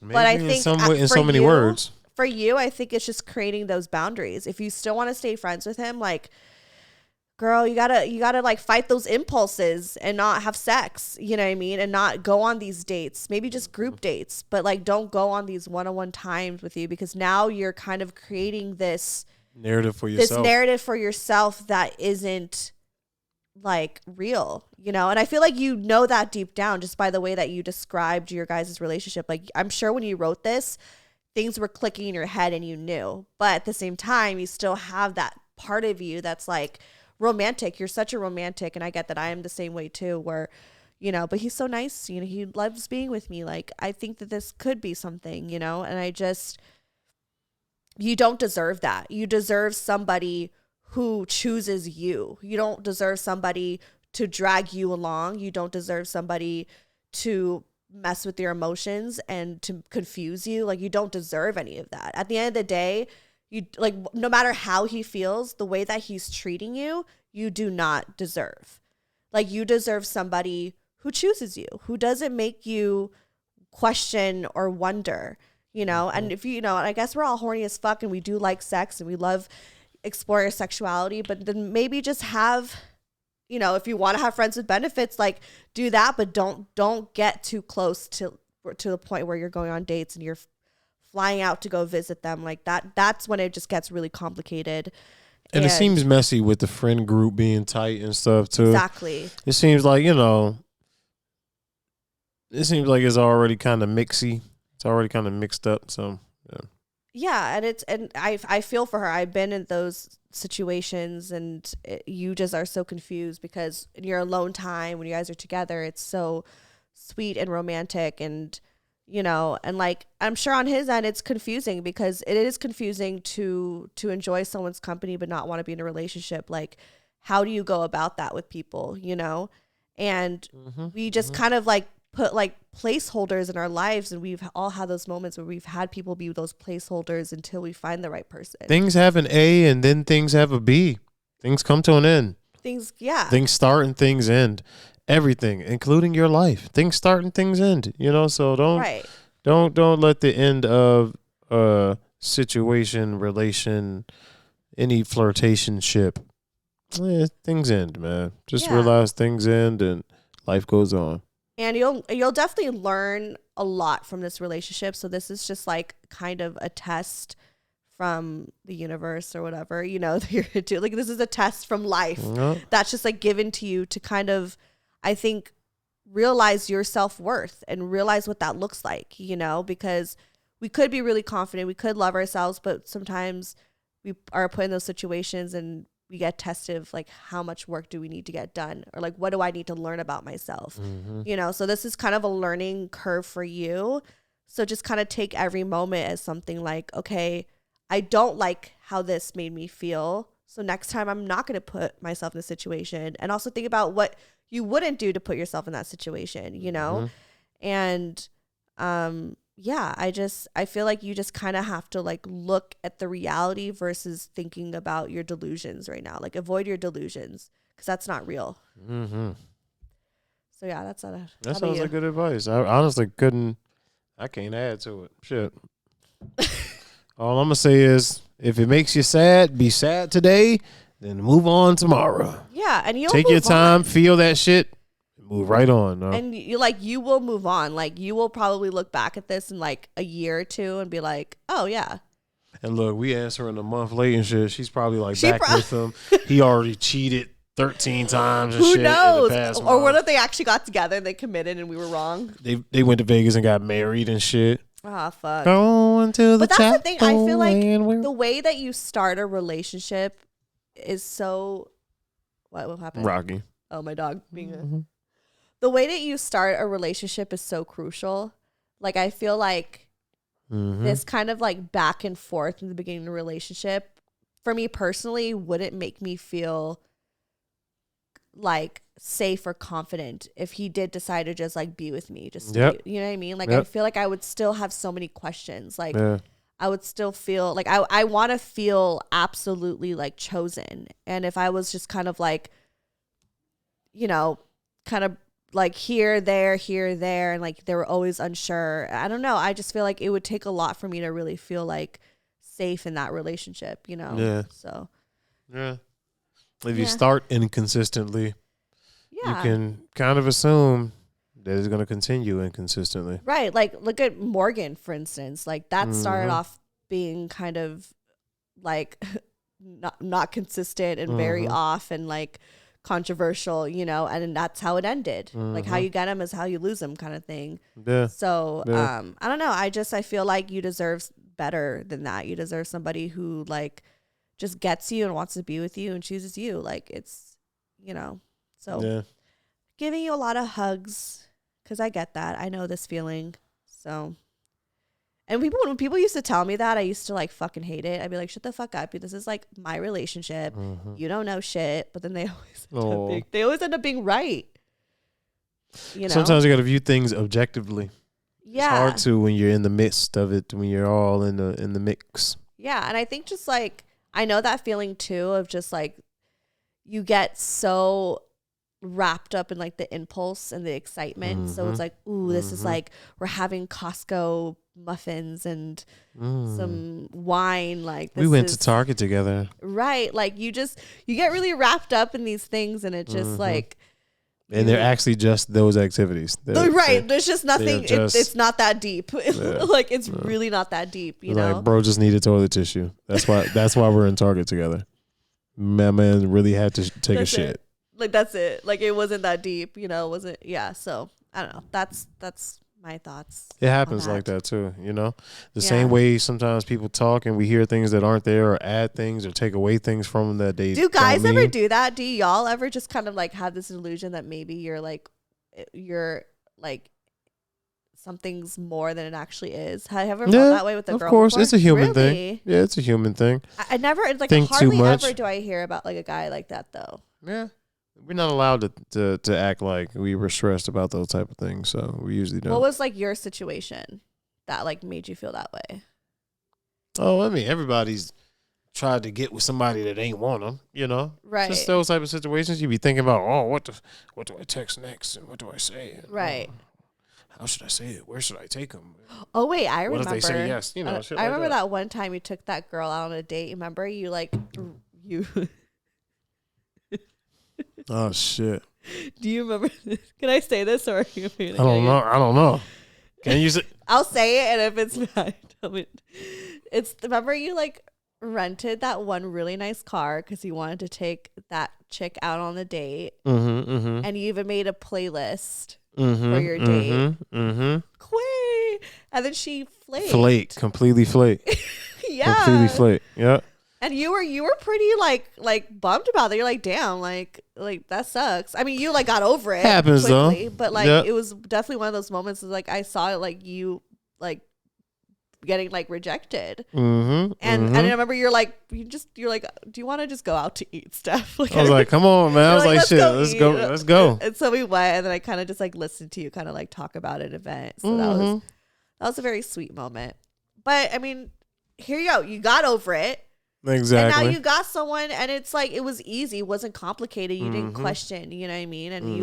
Speaker 2: Maybe but I think in so many words.
Speaker 1: For you, I think it's just creating those boundaries. If you still want to stay friends with him, like girl, you gotta like fight those impulses and not have sex, you know what I mean, and not go on these dates, maybe just group dates, but like don't go on these one-on-one times with you, because now you're kind of creating this
Speaker 2: narrative for
Speaker 1: yourself that isn't like real, you know. And I feel like you know that deep down just by the way that you described your guys' relationship. Like, I'm sure when you wrote this, things were clicking in your head and you knew, but at the same time you still have that part of you that's like romantic. You're such a romantic, and I get that. I am the same way too, where, you know, but he's so nice, you know, he loves being with me. Like, I think that this could be something, you know. And you don't deserve that. You deserve somebody who chooses you. You don't deserve somebody to drag you along. You don't deserve somebody to mess with your emotions and to confuse you. Like, you don't deserve any of that. At the end of the day, you, like, no matter how he feels, the way that he's treating you, you do not deserve. Like, you deserve somebody who chooses you, who doesn't make you question or wonder, you know. And if you know, I guess we're all horny as fuck and we do like sex and we love explore your sexuality, but then maybe just have, you know, if you want to have friends with benefits, like, do that, but don't get too close to the point where you're going on dates and you're flying out to go visit them. Like, that's when it just gets really complicated.
Speaker 2: And it seems messy with the friend group being tight and stuff too.
Speaker 1: Exactly.
Speaker 2: It seems like, you know, it seems like it's already kind of mixy. It's already kind of mixed up. So
Speaker 1: yeah, and I feel for her. I've been in those situations, and you just are so confused because in your alone time when you guys are together, it's so sweet and romantic, and, you know, and like, I'm sure on his end it's confusing, because it is confusing to enjoy someone's company but not want to be in a relationship. Like, how do you go about that with people, you know? And we just kind of like put like placeholders in our lives, and we've all had those moments where we've had people be those placeholders until we find the right person.
Speaker 2: Things have an A and then things have a B. Things come to an end. Things start and things end. Everything, including your life. Things start and things end. You know, so don't let the end of a situation, relation, any flirtationship, things end, man. Just realize things end and life goes on.
Speaker 1: And you'll definitely learn a lot from this relationship. So this is just like kind of a test from the universe or whatever, you know, that you're gonna do. Like, this is a test from life that's just like given to you to kind of, I think, realize your self-worth and realize what that looks like, you know, because we could be really confident, we could love ourselves, but sometimes we are put in those situations and we get tested of like, how much work do we need to get done, or like, what do I need to learn about myself, you know? So this is kind of a learning curve for you. So just kind of take every moment as something like, okay, I don't like how this made me feel, so next time I'm not going to put myself in this situation. And also think about what you wouldn't do to put yourself in that situation, you know? And yeah, I feel like you just kind of have to like look at the reality versus thinking about your delusions right now. Like, avoid your delusions, because that's not real. So yeah, that's that.
Speaker 2: That sounds like good advice. I honestly I can't add to it. Shit. All I'm gonna say is, if it makes you sad, be sad today, then move on tomorrow.
Speaker 1: Yeah, and you'll
Speaker 2: take your time, feel that shit, move right on. No?
Speaker 1: And you will move on. Like, you will probably look back at this in like a year or two and be like, oh yeah.
Speaker 2: And look, we answering a month late and shit. She's probably like back with him. He already cheated 13 times and
Speaker 1: who
Speaker 2: shit.
Speaker 1: Knows?
Speaker 2: In the past
Speaker 1: or what if they actually got together and they committed and we were wrong?
Speaker 2: They went to Vegas and got married and shit.
Speaker 1: Ah, fuck.
Speaker 2: Going to the
Speaker 1: But that's the thing. I feel like the way that you start a relationship is so... What happened?
Speaker 2: Rocky.
Speaker 1: Oh, my dog being The way that you start a relationship is so crucial. Like, I feel like this kind of like back and forth in the beginning of a relationship, for me personally, wouldn't make me feel like safe or confident if he did decide to just like be with me, just you know what I mean? Like, I feel like I would still have so many questions. Like, I would still feel like I want to feel absolutely like chosen. And if I was just kind of like, you know, kind of like here, there, and like they were always unsure, I don't know. I just feel like it would take a lot for me to really feel like safe in that relationship, you know?
Speaker 2: Yeah.
Speaker 1: So.
Speaker 2: Yeah. If you start inconsistently, you
Speaker 1: Yeah.
Speaker 2: can kind of assume that it's going to continue inconsistently.
Speaker 1: Right. Like, look at Morgan, for instance. Like, that started off being kind of like not consistent and very off and like controversial, you know, and then that's how it ended. Like, how you get him is how you lose him, kind of thing.
Speaker 2: Yeah.
Speaker 1: So, I don't know. I feel like you deserve better than that. You deserve somebody who like just gets you and wants to be with you and chooses you. Like, it's, you know, so giving you a lot of hugs, because I get that. I know this feeling. So, and when people used to tell me that, I used to like fucking hate it. I'd be like, shut the fuck up. This is like my relationship. You don't know shit. But then they always end up being right. You know?
Speaker 2: Sometimes you got to view things objectively.
Speaker 1: Yeah.
Speaker 2: It's hard to when you're in the midst of it, when you're all in the mix.
Speaker 1: Yeah. And I think just like, I know that feeling too of just like, you get so wrapped up in like the impulse and the excitement. So it's like, ooh, this is like, we're having Costco muffins and some wine. Like,
Speaker 2: we went to Target together.
Speaker 1: Right. Like, you get really wrapped up in these things, and it just like,
Speaker 2: and they're actually just those activities.
Speaker 1: There's just nothing. It's not that deep. Like, it's really not that deep, you know?
Speaker 2: Like, bro just needed toilet tissue. That's why we're in Target together. My man really had to take a shit.
Speaker 1: Like, that's it. Like, it wasn't that deep, you know? Wasn't, yeah. So I don't know. That's my thoughts.
Speaker 2: It happens like that too, you know? The same way sometimes people talk and we hear things that aren't there, or add things or take away things from them that they
Speaker 1: do. Guys ever do that? Do y'all ever just kind of like have this illusion that maybe you're like something's more than it actually is? Have you ever felt that way with a girl? Of course,
Speaker 2: it's a human thing. Yeah, it's a human thing.
Speaker 1: I never, it's like,
Speaker 2: think
Speaker 1: hardly
Speaker 2: too much.
Speaker 1: ever do I hear about like a guy like that though.
Speaker 2: Yeah. We're not allowed to act like we were stressed about those type of things, so we usually don't.
Speaker 1: What was like your situation that like made you feel that way?
Speaker 2: Oh, I mean, everybody's tried to get with somebody that ain't want them, you know?
Speaker 1: Right.
Speaker 2: Just those type of situations you be thinking about, oh, what do I text next? And what do I say? And,
Speaker 1: right.
Speaker 2: How should I say it? Where should I take them?
Speaker 1: Oh, wait, I remember.
Speaker 2: What if they say yes? You know,
Speaker 1: I remember that one time you took that girl out on a date. Remember? You
Speaker 2: Oh, shit.
Speaker 1: Do you remember? Can I say this, or are you?
Speaker 2: I don't know. Can you say?
Speaker 1: I'll say it, and if it's bad, tell me. Remember you like rented that one really nice car because you wanted to take that chick out on the date, and you even made a playlist for your date. Quay, and then she flaked.
Speaker 2: Completely flaked.
Speaker 1: Yeah,
Speaker 2: completely flaked. Yeah. And
Speaker 1: you were pretty like bummed about that. You're like, damn, like that sucks. I mean, you like got over it.
Speaker 2: Happens
Speaker 1: quickly,
Speaker 2: though.
Speaker 1: But like it was definitely one of those moments. Like I saw it, like you like getting like rejected. And I remember you're like, you're like, do you want to just go out to eat stuff? Like,
Speaker 2: I was like, come on, man. I was like, shit, let's go.
Speaker 1: And so we went, and then I kind of just like listened to you kind of like talk about an event. So that was a very sweet moment. But I mean, here you go. You got over it.
Speaker 2: Exactly.
Speaker 1: And now you got someone, and it's like, it was easy. It wasn't complicated. You didn't question, you know what I mean? And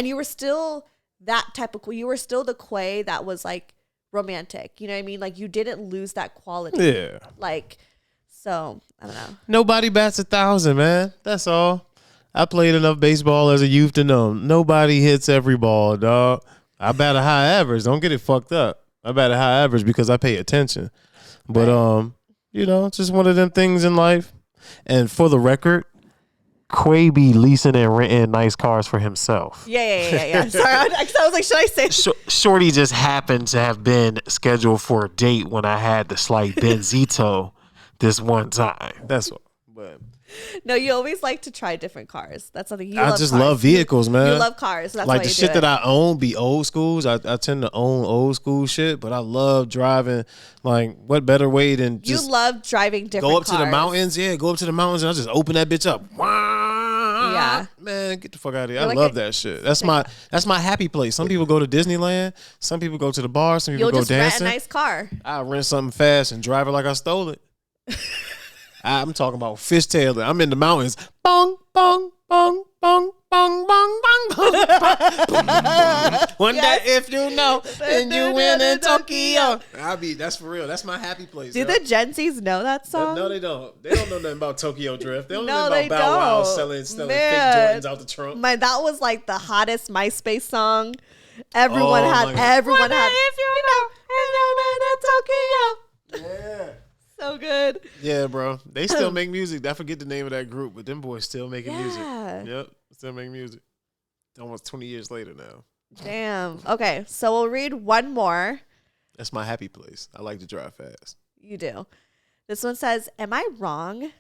Speaker 1: you were still that type of, you were still the Quay that was like romantic. You know what I mean? Like, you didn't lose that quality.
Speaker 2: Yeah.
Speaker 1: Like, so I don't know.
Speaker 2: Nobody bats 1,000, man. That's all. I played enough baseball as a youth to know nobody hits every ball, dog. I bat a high average. Don't get it fucked up. I bat a high average because I pay attention. But you know, it's just one of them things in life. And for the record, Quay be leasing and renting nice cars for himself.
Speaker 1: Yeah. Sorry, I was like, should I say?
Speaker 2: Shorty just happened to have been scheduled for a date when I had the slight Benzito this one time. That's all. But
Speaker 1: no, you always like to try different cars. That's something you
Speaker 2: I
Speaker 1: love.
Speaker 2: just love vehicles, man.
Speaker 1: You love cars. So that's
Speaker 2: like
Speaker 1: why
Speaker 2: the
Speaker 1: you
Speaker 2: shit
Speaker 1: do
Speaker 2: that I own be old schools. I tend to own old school shit, but I love driving. Like, what better way than just
Speaker 1: you love driving different
Speaker 2: go up
Speaker 1: cars.
Speaker 2: to the mountains? Yeah, go up to the mountains and I just open that bitch up.
Speaker 1: Yeah,
Speaker 2: man, get the fuck out of here. I love that shit. That's my happy place. Some people go to Disneyland. Some people go to the bar. Some people go dancing.
Speaker 1: You'll just rent a nice car.
Speaker 2: I rent something fast and drive it like I stole it. I'm talking about fishtailing. I'm in the mountains. Bong, bong, bong, bong, bong, bong, bong, bong. Wonder if you know, and you win in Tokyo. That's for real. That's my happy place.
Speaker 1: Do the Gen Zs know that song?
Speaker 2: No, they don't. They don't know nothing about Tokyo Drift. They don't know nothing about Bow Wow selling fake Jordans out the trunk.
Speaker 1: That was like the hottest MySpace song. Everyone had. If you know, Tokyo.
Speaker 2: Yeah.
Speaker 1: So good.
Speaker 2: Yeah, bro. They still make music. I forget the name of that group, but them boys still making music. Yep, still making music. Almost 20 years later now.
Speaker 1: Damn. Okay, so we'll read one more.
Speaker 2: That's my happy place. I like to drive fast.
Speaker 1: You do. This one says, am I wrong?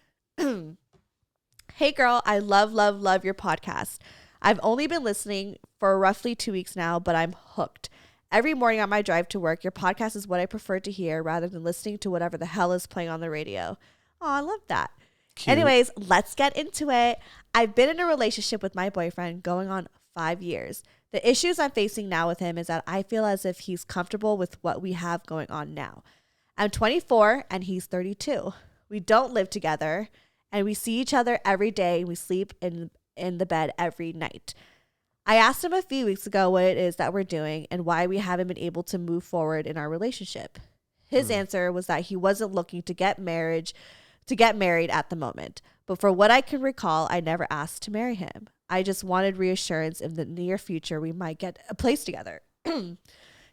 Speaker 1: Hey, girl, I love your podcast. I've only been listening for roughly 2 weeks now, but I'm hooked. Every morning on my drive to work, your podcast is what I prefer to hear rather than listening to whatever the hell is playing on the radio. Oh, I love that. Cute. Anyways, let's get into it. I've been in a relationship with my boyfriend going on 5 years. The issues I'm facing now with him is that I feel as if he's comfortable with what we have going on now. I'm 24 and he's 32. We don't live together and we see each other every day. We sleep in the bed every night. I asked him a few weeks ago what it is that we're doing and why we haven't been able to move forward in our relationship. His answer was that he wasn't looking to get married at the moment. But for what I can recall, I never asked to marry him. I just wanted reassurance in the near future we might get a place together.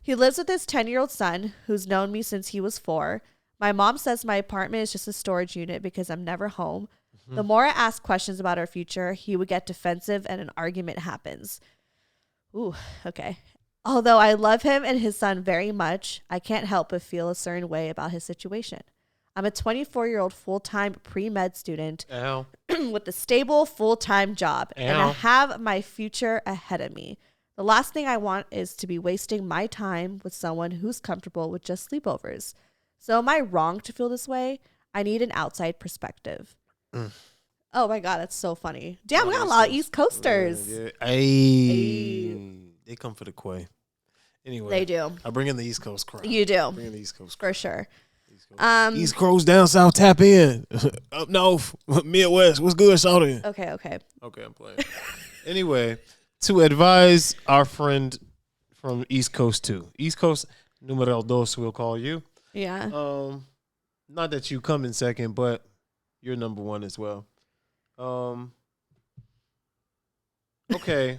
Speaker 1: He lives with his 10-year-old son who's known me since he was 4. My mom says my apartment is just a storage unit because I'm never home. The more I ask questions about our future, he would get defensive and an argument happens. Ooh, okay. Although I love him and his son very much, I can't help but feel a certain way about his situation. I'm a 24-year-old full-time pre-med student with a stable full-time job, and I have my future ahead of me. The last thing I want is to be wasting my time with someone who's comfortable with just sleepovers. So am I wrong to feel this way? I need an outside perspective. Oh my God, that's so funny. Damn, we got a lot of East Coasters.
Speaker 2: Yeah. They come for the quay. Anyway,
Speaker 1: they do.
Speaker 2: I bring in the East Coast crowd.
Speaker 1: You do.
Speaker 2: Bring in the East Coast
Speaker 1: crowd. For sure.
Speaker 2: East Coast down south, tap in. Up north, Midwest. What's good, shawty?
Speaker 1: Okay,
Speaker 2: I'm playing. Anyway, to advise our friend from East Coast 2. East Coast, numero dos, we'll call you.
Speaker 1: Yeah.
Speaker 2: Not that you come in second, but you're number 1 as well. Okay.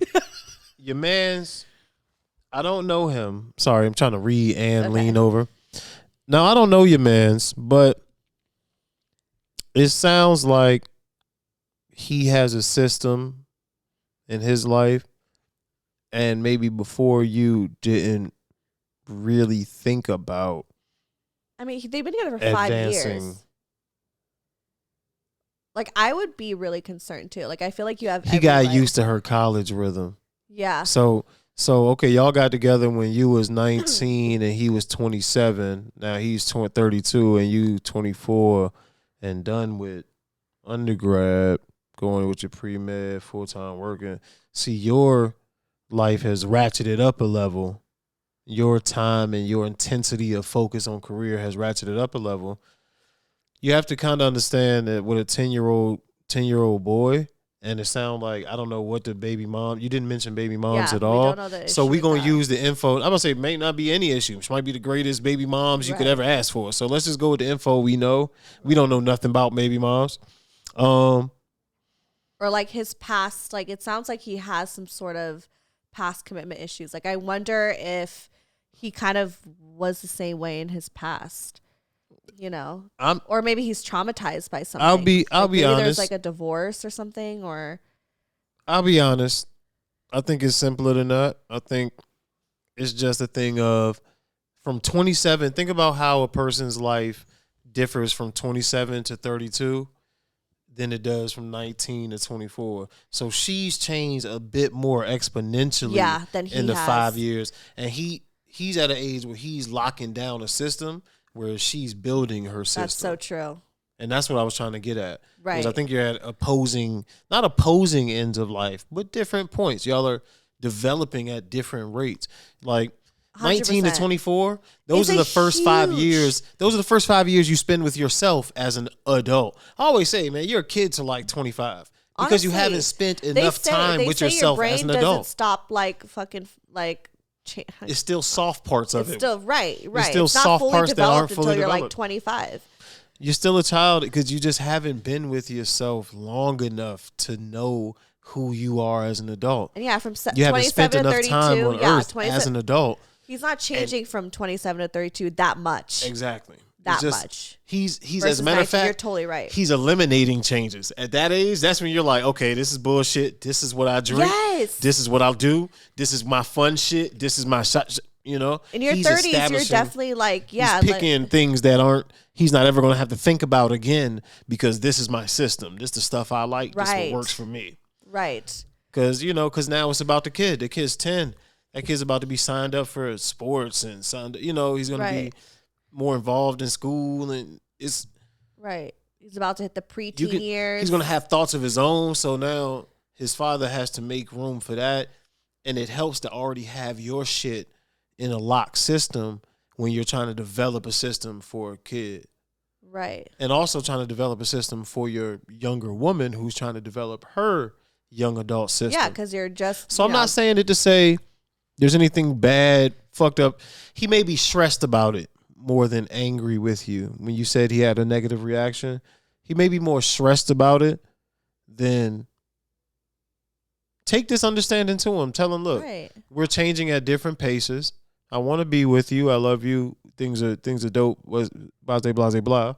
Speaker 2: Your man's, I don't know him. Sorry, I'm trying to read and lean over. Now, I don't know your man's, but it sounds like he has a system in his life, and maybe before you didn't really think about.
Speaker 1: I mean, they've been together for 5 years. Like, I would be really concerned too. Like, I feel like you have.
Speaker 2: He got used to her college rhythm.
Speaker 1: Yeah.
Speaker 2: So okay, y'all got together when you was 19 and he was 27. Now he's 32 and you 24 and done with undergrad, going with your pre-med, full-time working. See, your life has ratcheted up a level. Your time and your intensity of focus on career has ratcheted up a level. You have to kind of understand that with a 10-year-old boy, and it sounds like, I don't know what the baby mom, you didn't mention baby moms at all.
Speaker 1: We don't know the
Speaker 2: so we're going
Speaker 1: to
Speaker 2: to use the info. I'm going to say it may not be any issue. She might be the greatest baby moms you could ever ask for. So let's just go with the info we know. We don't know nothing about baby moms.
Speaker 1: Or like his past, like it sounds like he has some sort of past commitment issues. Like I wonder if he kind of was the same way in his past. You know, or maybe he's traumatized by something.
Speaker 2: I'll be honest.
Speaker 1: There's like a divorce or something, or
Speaker 2: I'll be honest. I think it's simpler than that. I think it's just a thing of from 27. Think about how a person's life differs from 27 to 32 than it does from 19 to 24. So she's changed a bit more exponentially
Speaker 1: than he
Speaker 2: in the
Speaker 1: has.
Speaker 2: 5 years, and he's at an age where he's locking down a system. Where she's building her system.
Speaker 1: That's so true.
Speaker 2: And that's what I was trying to get at.
Speaker 1: Right.
Speaker 2: Because I think you're at not opposing ends of life, but different points. Y'all are developing at different rates. Like 19 to 24, those are the first 5 years. Those are the first 5 years you spend with yourself as an adult. I always say, man, you're a kid to like 25. Because you haven't spent enough time with yourself as an adult.
Speaker 1: Doesn't stop like fucking like
Speaker 2: It's still soft parts of it.
Speaker 1: It's still right.
Speaker 2: It's still
Speaker 1: it's not
Speaker 2: soft
Speaker 1: fully
Speaker 2: parts that aren't
Speaker 1: developed
Speaker 2: fully
Speaker 1: until you're
Speaker 2: developed.
Speaker 1: like 25.
Speaker 2: You're still a child because you just haven't been with yourself long enough to know who you are as an adult.
Speaker 1: And yeah, from
Speaker 2: you haven't
Speaker 1: 27
Speaker 2: spent
Speaker 1: to
Speaker 2: enough
Speaker 1: 32,
Speaker 2: time on
Speaker 1: yeah,
Speaker 2: Earth as an adult.
Speaker 1: He's not changing from 27 to 32 that much.
Speaker 2: Exactly.
Speaker 1: That much.
Speaker 2: He's as a matter of fact,
Speaker 1: you're totally right.
Speaker 2: He's eliminating changes. At that age, that's when you're like, okay, this is bullshit. This is what I drink.
Speaker 1: Yes.
Speaker 2: This is what I'll do. This is my fun shit. This is my shot. In your
Speaker 1: 30s, you're definitely like, yeah.
Speaker 2: He's picking things that he's not ever going to have to think about again because this is my system. This is the stuff I like. Right. This is what works for me.
Speaker 1: Right.
Speaker 2: Because now it's about the kid. The kid's 10. That kid's about to be signed up for sports and he's going to be more involved in school, and it's
Speaker 1: right. He's about to hit the preteen years.
Speaker 2: He's going to have thoughts of his own, so now his father has to make room for that, and it helps to already have your shit in a locked system when you're trying to develop a system for a kid.
Speaker 1: Right.
Speaker 2: And also trying to develop a system for your younger woman who's trying to develop her young adult system.
Speaker 1: Yeah, because you're just...
Speaker 2: So I'm not saying it to say there's anything bad, fucked up. He may be stressed about it more than angry with you. When you said he had a negative reaction, he may be more stressed about it than take this understanding to him. Tell him, look, we're changing at different paces. I want to be with you. I love you. Things are dope. Blase, blase, blah.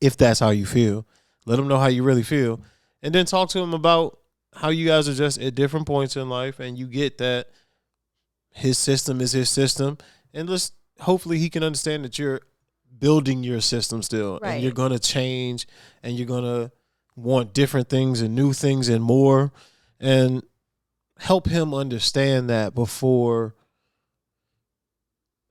Speaker 2: If that's how you feel, let him know how you really feel. And then talk to him about how you guys are just at different points in life, and you get that his system is his system. And hopefully he can understand that you're building your system still. Right. And you're going to change, and you're going to want different things and new things and more. And help him understand that before.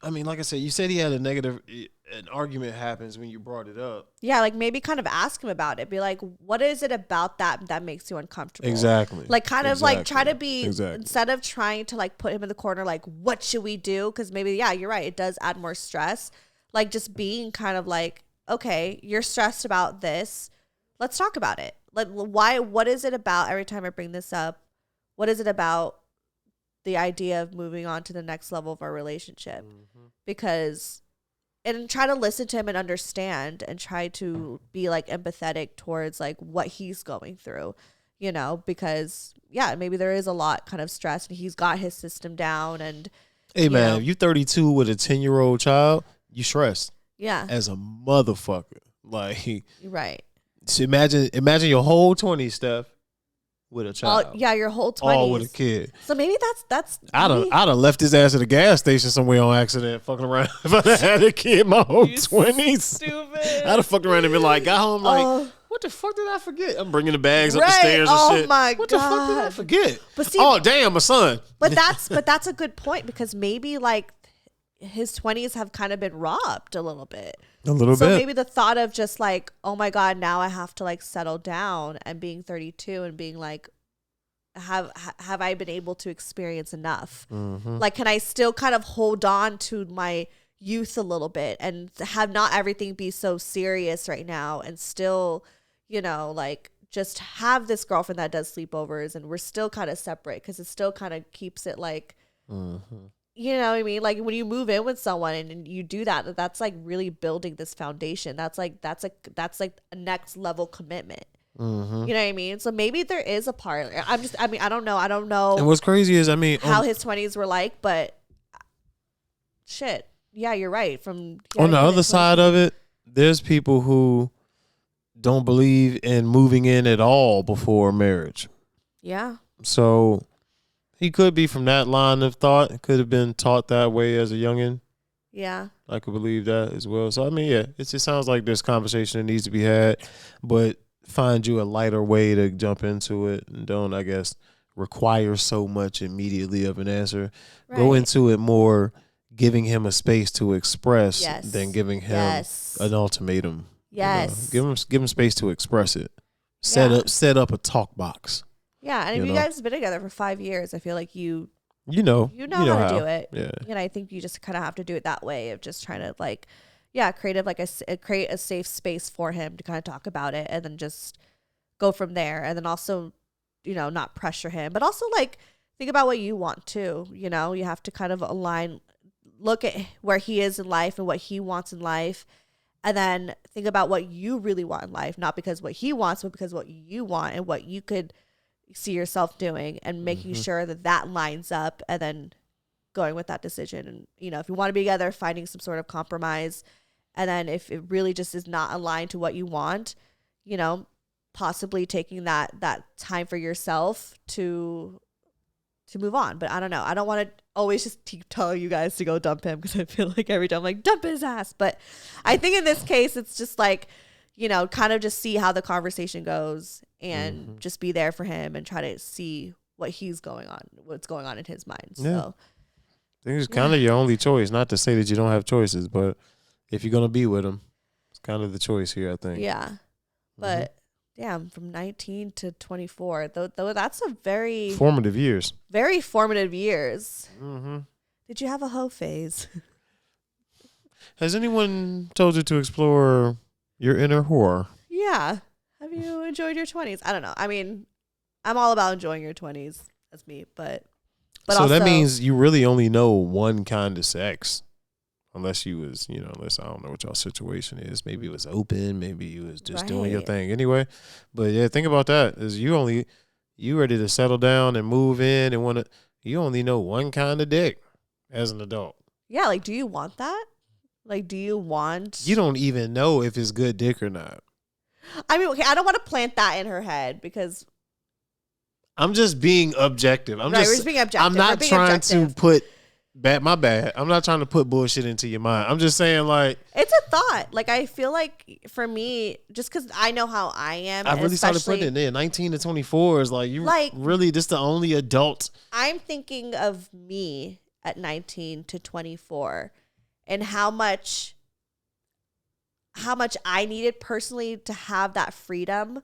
Speaker 2: I mean, like I said, you said he had an argument happens when you brought it up.
Speaker 1: Yeah, like maybe kind of ask him about it. Be like, what is it about that makes you uncomfortable?
Speaker 2: Exactly.
Speaker 1: Like kind of like try to be, instead of trying to like put him in the corner, like, what should we do? Because maybe, yeah, you're right. It does add more stress. Like just being kind of like, okay, you're stressed about this. Let's talk about it. Like what is it about every time I bring this up? What is it about the idea of moving on to the next level of our relationship? Because, and try to listen to him and understand and try to be like empathetic towards like what he's going through, because yeah, maybe there is a lot kind of stress and he's got his system down. And
Speaker 2: hey man, if you 32 with a 10-year-old child, you stressed.
Speaker 1: Yeah.
Speaker 2: As a motherfucker. Like,
Speaker 1: right.
Speaker 2: So imagine your whole 20s, Steph, with a child.
Speaker 1: Yeah, your whole 20s.
Speaker 2: All with a kid.
Speaker 1: So maybe that's
Speaker 2: I'd have left his ass at a gas station somewhere on accident, fucking around. If I had a kid my whole 20s.
Speaker 1: Stupid.
Speaker 2: I'd have fucked around and been like, got home like, what the fuck did I forget? I'm bringing the bags up the stairs and shit.
Speaker 1: Oh my
Speaker 2: what
Speaker 1: God.
Speaker 2: What the fuck did I forget?
Speaker 1: But see,
Speaker 2: oh damn, my son.
Speaker 1: But that's a good point, because maybe like his 20s have kind of been robbed a little bit. So maybe the thought of just like, oh my God, now I have to like settle down, and being 32 and being like, have I been able to experience enough? Like, can I still kind of hold on to my youth a little bit and have not everything be so serious right now, and still, like just have this girlfriend that does sleepovers, and we're still kind of separate, because it still kind of keeps it like, you know what I mean? Like when you move in with someone and you do that, that's like really building this foundation. That's like a next level commitment. You know what I mean? So maybe there is a part. I don't know.
Speaker 2: And what's crazy is,
Speaker 1: how his 20s were like, but shit. Yeah, you're right. From
Speaker 2: on the other side of it, there's people who don't believe in moving in at all before marriage.
Speaker 1: Yeah.
Speaker 2: So he could be from that line of thought. It could have been taught that way as a youngin'.
Speaker 1: Yeah.
Speaker 2: I could believe that as well. So, I mean, yeah, it just sounds like there's conversation that needs to be had, but find you a lighter way to jump into it, and don't, I guess, require so much immediately of an answer. Right. Go into it more giving him a space to express than giving him an ultimatum.
Speaker 1: Yes.
Speaker 2: Give him space to express it. Set up a talk box.
Speaker 1: Yeah, and if you guys have been together for 5 years, I feel like you
Speaker 2: know
Speaker 1: how to do it.
Speaker 2: Yeah.
Speaker 1: And I think you just kind of have to do it that way, of just trying to like, create a safe space for him to kind of talk about it, and then just go from there. And then also, not pressure him, but also like think about what you want too. You know, you have to kind of look at where he is in life and what he wants in life. And then think about what you really want in life, not because what he wants, but because what you want and what you could see yourself doing, and making sure that that lines up, and then going with that decision. And, you know, if you want to be together, finding some sort of compromise. And then if it really just is not aligned to what you want, you know, possibly taking that time for yourself to move on. But I don't know. I don't want to always just keep telling you guys to go dump him, because I feel like every time I'm like, dump his ass. But I think in this case, it's just like, you know, kind of just see how the conversation goes, and just be there for him and try to see what's going on in his mind. Yeah. So
Speaker 2: I think it's kind of your only choice. Not to say that you don't have choices, but if you're going to be with him, it's kind of the choice here, I think.
Speaker 1: Yeah. But damn, from 19 to 24, though that's a very
Speaker 2: formative years.
Speaker 1: Very formative years. Did you have a hoe phase?
Speaker 2: Has anyone told you to explore your inner whore?
Speaker 1: Yeah. Have you enjoyed your 20s? I don't know. I mean, I'm all about enjoying your 20s. That's me. But
Speaker 2: so
Speaker 1: also,
Speaker 2: that means you really only know one kind of sex. Unless you was, you know, unless I don't know what y'all situation is. Maybe it was open. Maybe you was just doing your thing anyway. But yeah, think about that. Is you ready to settle down and move in and you only know one kind of dick as an adult.
Speaker 1: Yeah, like, do you want that? Like, do you want...
Speaker 2: You don't even know if it's good dick or not.
Speaker 1: I mean, okay, I don't want to plant that in her head, because...
Speaker 2: I'm just being objective.
Speaker 1: We're just being objective.
Speaker 2: I'm not trying to put... My bad. I'm not trying to put bullshit into your mind. I'm just saying, like...
Speaker 1: It's a thought. Like, I feel like, for me, just because I know how I am...
Speaker 2: I really started putting it in there. 19 to 24 is like, really, this the only adult...
Speaker 1: I'm thinking of me at 19 to 24 and how much I needed personally to have that freedom,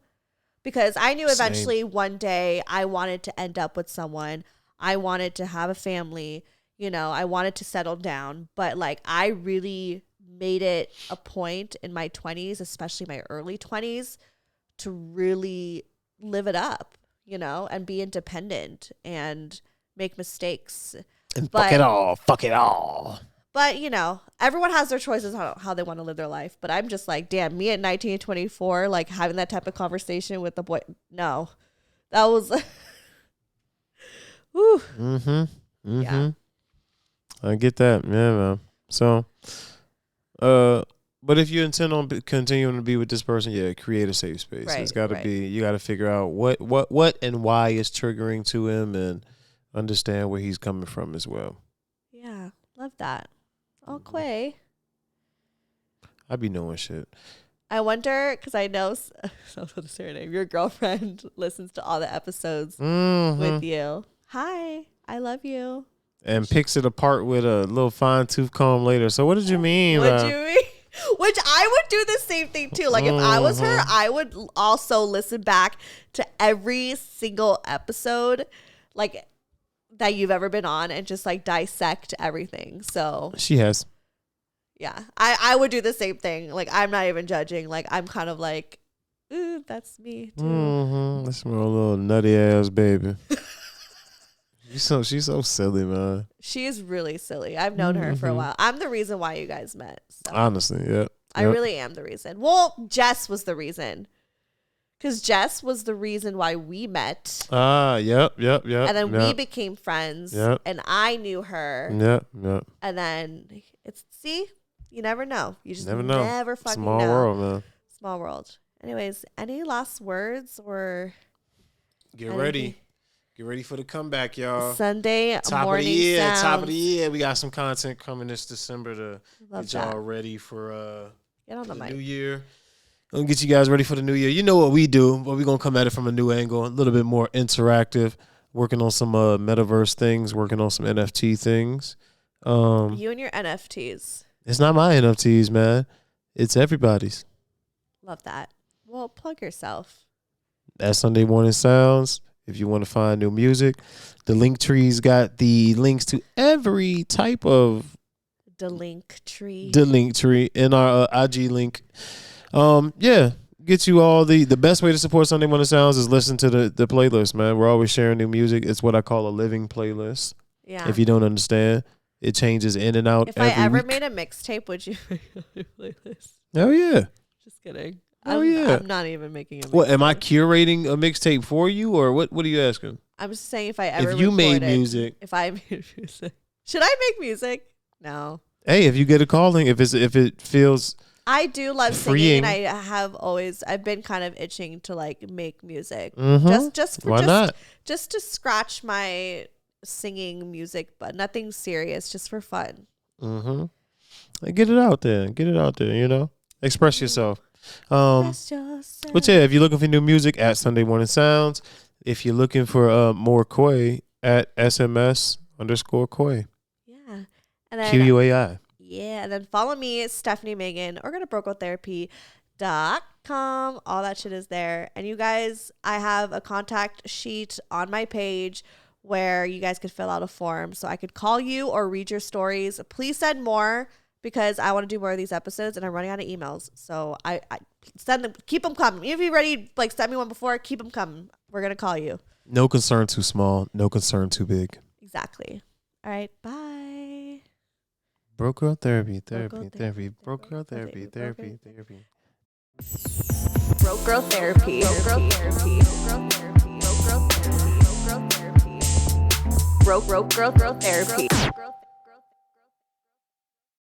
Speaker 1: because I knew eventually one day I wanted to end up with someone. I wanted to have a family. You know, I wanted to settle down, but like, I really made it a point in my 20s, especially my early 20s, to really live it up, you know, and be independent and make mistakes.
Speaker 2: And fuck it all.
Speaker 1: But, you know, everyone has their choices on how they want to live their life. But I'm just like, damn, me at 19 and 24, like, having that type of conversation with the boy. No, that was. Whew. Yeah.
Speaker 2: I get that. Yeah, man. So, but if you intend on continuing to be with this person, yeah, create a safe space. Right, it's got to be, you got to figure out what and why is triggering to him, and understand where he's coming from as well.
Speaker 1: Yeah. Love that. Okay.
Speaker 2: I be knowing shit.
Speaker 1: I wonder, because I know, your girlfriend listens to all the episodes with you. Hi, I love you.
Speaker 2: And picks it apart with a little fine tooth comb later. So what did you mean?
Speaker 1: What do you mean? Which I would do the same thing too. Like, if I was her, I would also listen back to every single episode, like, that you've ever been on, and just like dissect everything. So
Speaker 2: she has.
Speaker 1: Yeah. I would do the same thing. Like, I'm not even judging. Like, I'm kind of like, ooh, that's me too.
Speaker 2: That's my little nutty ass baby. She's so silly, man.
Speaker 1: She is really silly. I've known her for a while. I'm the reason why you guys met. So.
Speaker 2: Honestly, yeah.
Speaker 1: I really am the reason. Well, Jess was the reason. Because Jess was the reason why we met.
Speaker 2: Yep.
Speaker 1: And then we became friends.
Speaker 2: Yep.
Speaker 1: And I knew her.
Speaker 2: Yep.
Speaker 1: And then you never know. You just
Speaker 2: never know.
Speaker 1: Never fucking
Speaker 2: know. Small world, man.
Speaker 1: Small world. Anyways, any last words or?
Speaker 2: Get ready. Get ready for the comeback, y'all.
Speaker 1: Sunday morning sounds.
Speaker 2: Top of the year. We got some content coming this December to get y'all ready for
Speaker 1: get on the mic.
Speaker 2: New Year. Gonna get you guys ready for the new year. You know what we do, but we're gonna come at it from a new angle, a little bit more interactive, working on some metaverse things, working on some NFT things.
Speaker 1: You and your NFTs.
Speaker 2: It's not my NFTs, man. It's everybody's.
Speaker 1: Love that. Well, plug yourself.
Speaker 2: That Sunday Morning Sounds. If you want to find new music, the Linktree's got the links to every type of
Speaker 1: the Linktree
Speaker 2: in our IG link. Get get you all the best way to support Sunday Morning Sounds is listen to the playlist, man. We're always sharing new music. It's what I call a living playlist.
Speaker 1: Yeah.
Speaker 2: If you don't understand, it changes in and out.
Speaker 1: If I ever
Speaker 2: week.
Speaker 1: made a mixtape, would you make a playlist?
Speaker 2: Oh yeah.
Speaker 1: Just kidding.
Speaker 2: Yeah.
Speaker 1: I'm not even making a mixtape.
Speaker 2: What, am I curating a mixtape for you, or what are you asking?
Speaker 1: I'm just saying if I ever
Speaker 2: if you made music.
Speaker 1: If I made music. Should I make music? No.
Speaker 2: Hey, if you get a calling, if it feels
Speaker 1: I do love
Speaker 2: freeing.
Speaker 1: singing, and I've been kind of itching to like make music.
Speaker 2: Mm-hmm. Why not?
Speaker 1: Just to scratch my singing music, but nothing serious, just for fun.
Speaker 2: Mm-hmm. Get it out there. You know, express yourself. But yeah, if you're looking for new music, at Sunday Morning Sounds. If you're looking for more Koi, at SMS_Koi.
Speaker 1: Yeah, and then
Speaker 2: QUAI.
Speaker 1: Yeah, and then follow me, Stefanie Maegan, or go to brocotherapy.com. All that shit is there. And you guys, I have a contact sheet on my page where you guys could fill out a form so I could call you or read your stories. Please send more because I want to do more of these episodes and I'm running out of emails. So I send them, keep them coming. Even if you're ready, like send me one before, keep them coming. We're going to call you.
Speaker 2: No concern too small, no concern too big.
Speaker 1: Exactly. All right, bye.
Speaker 2: Broke Girl Therapy. Broke Girl Therapy.
Speaker 1: Broke Girl Therapy. Broke Girl Therapy. Broke Girl Therapy.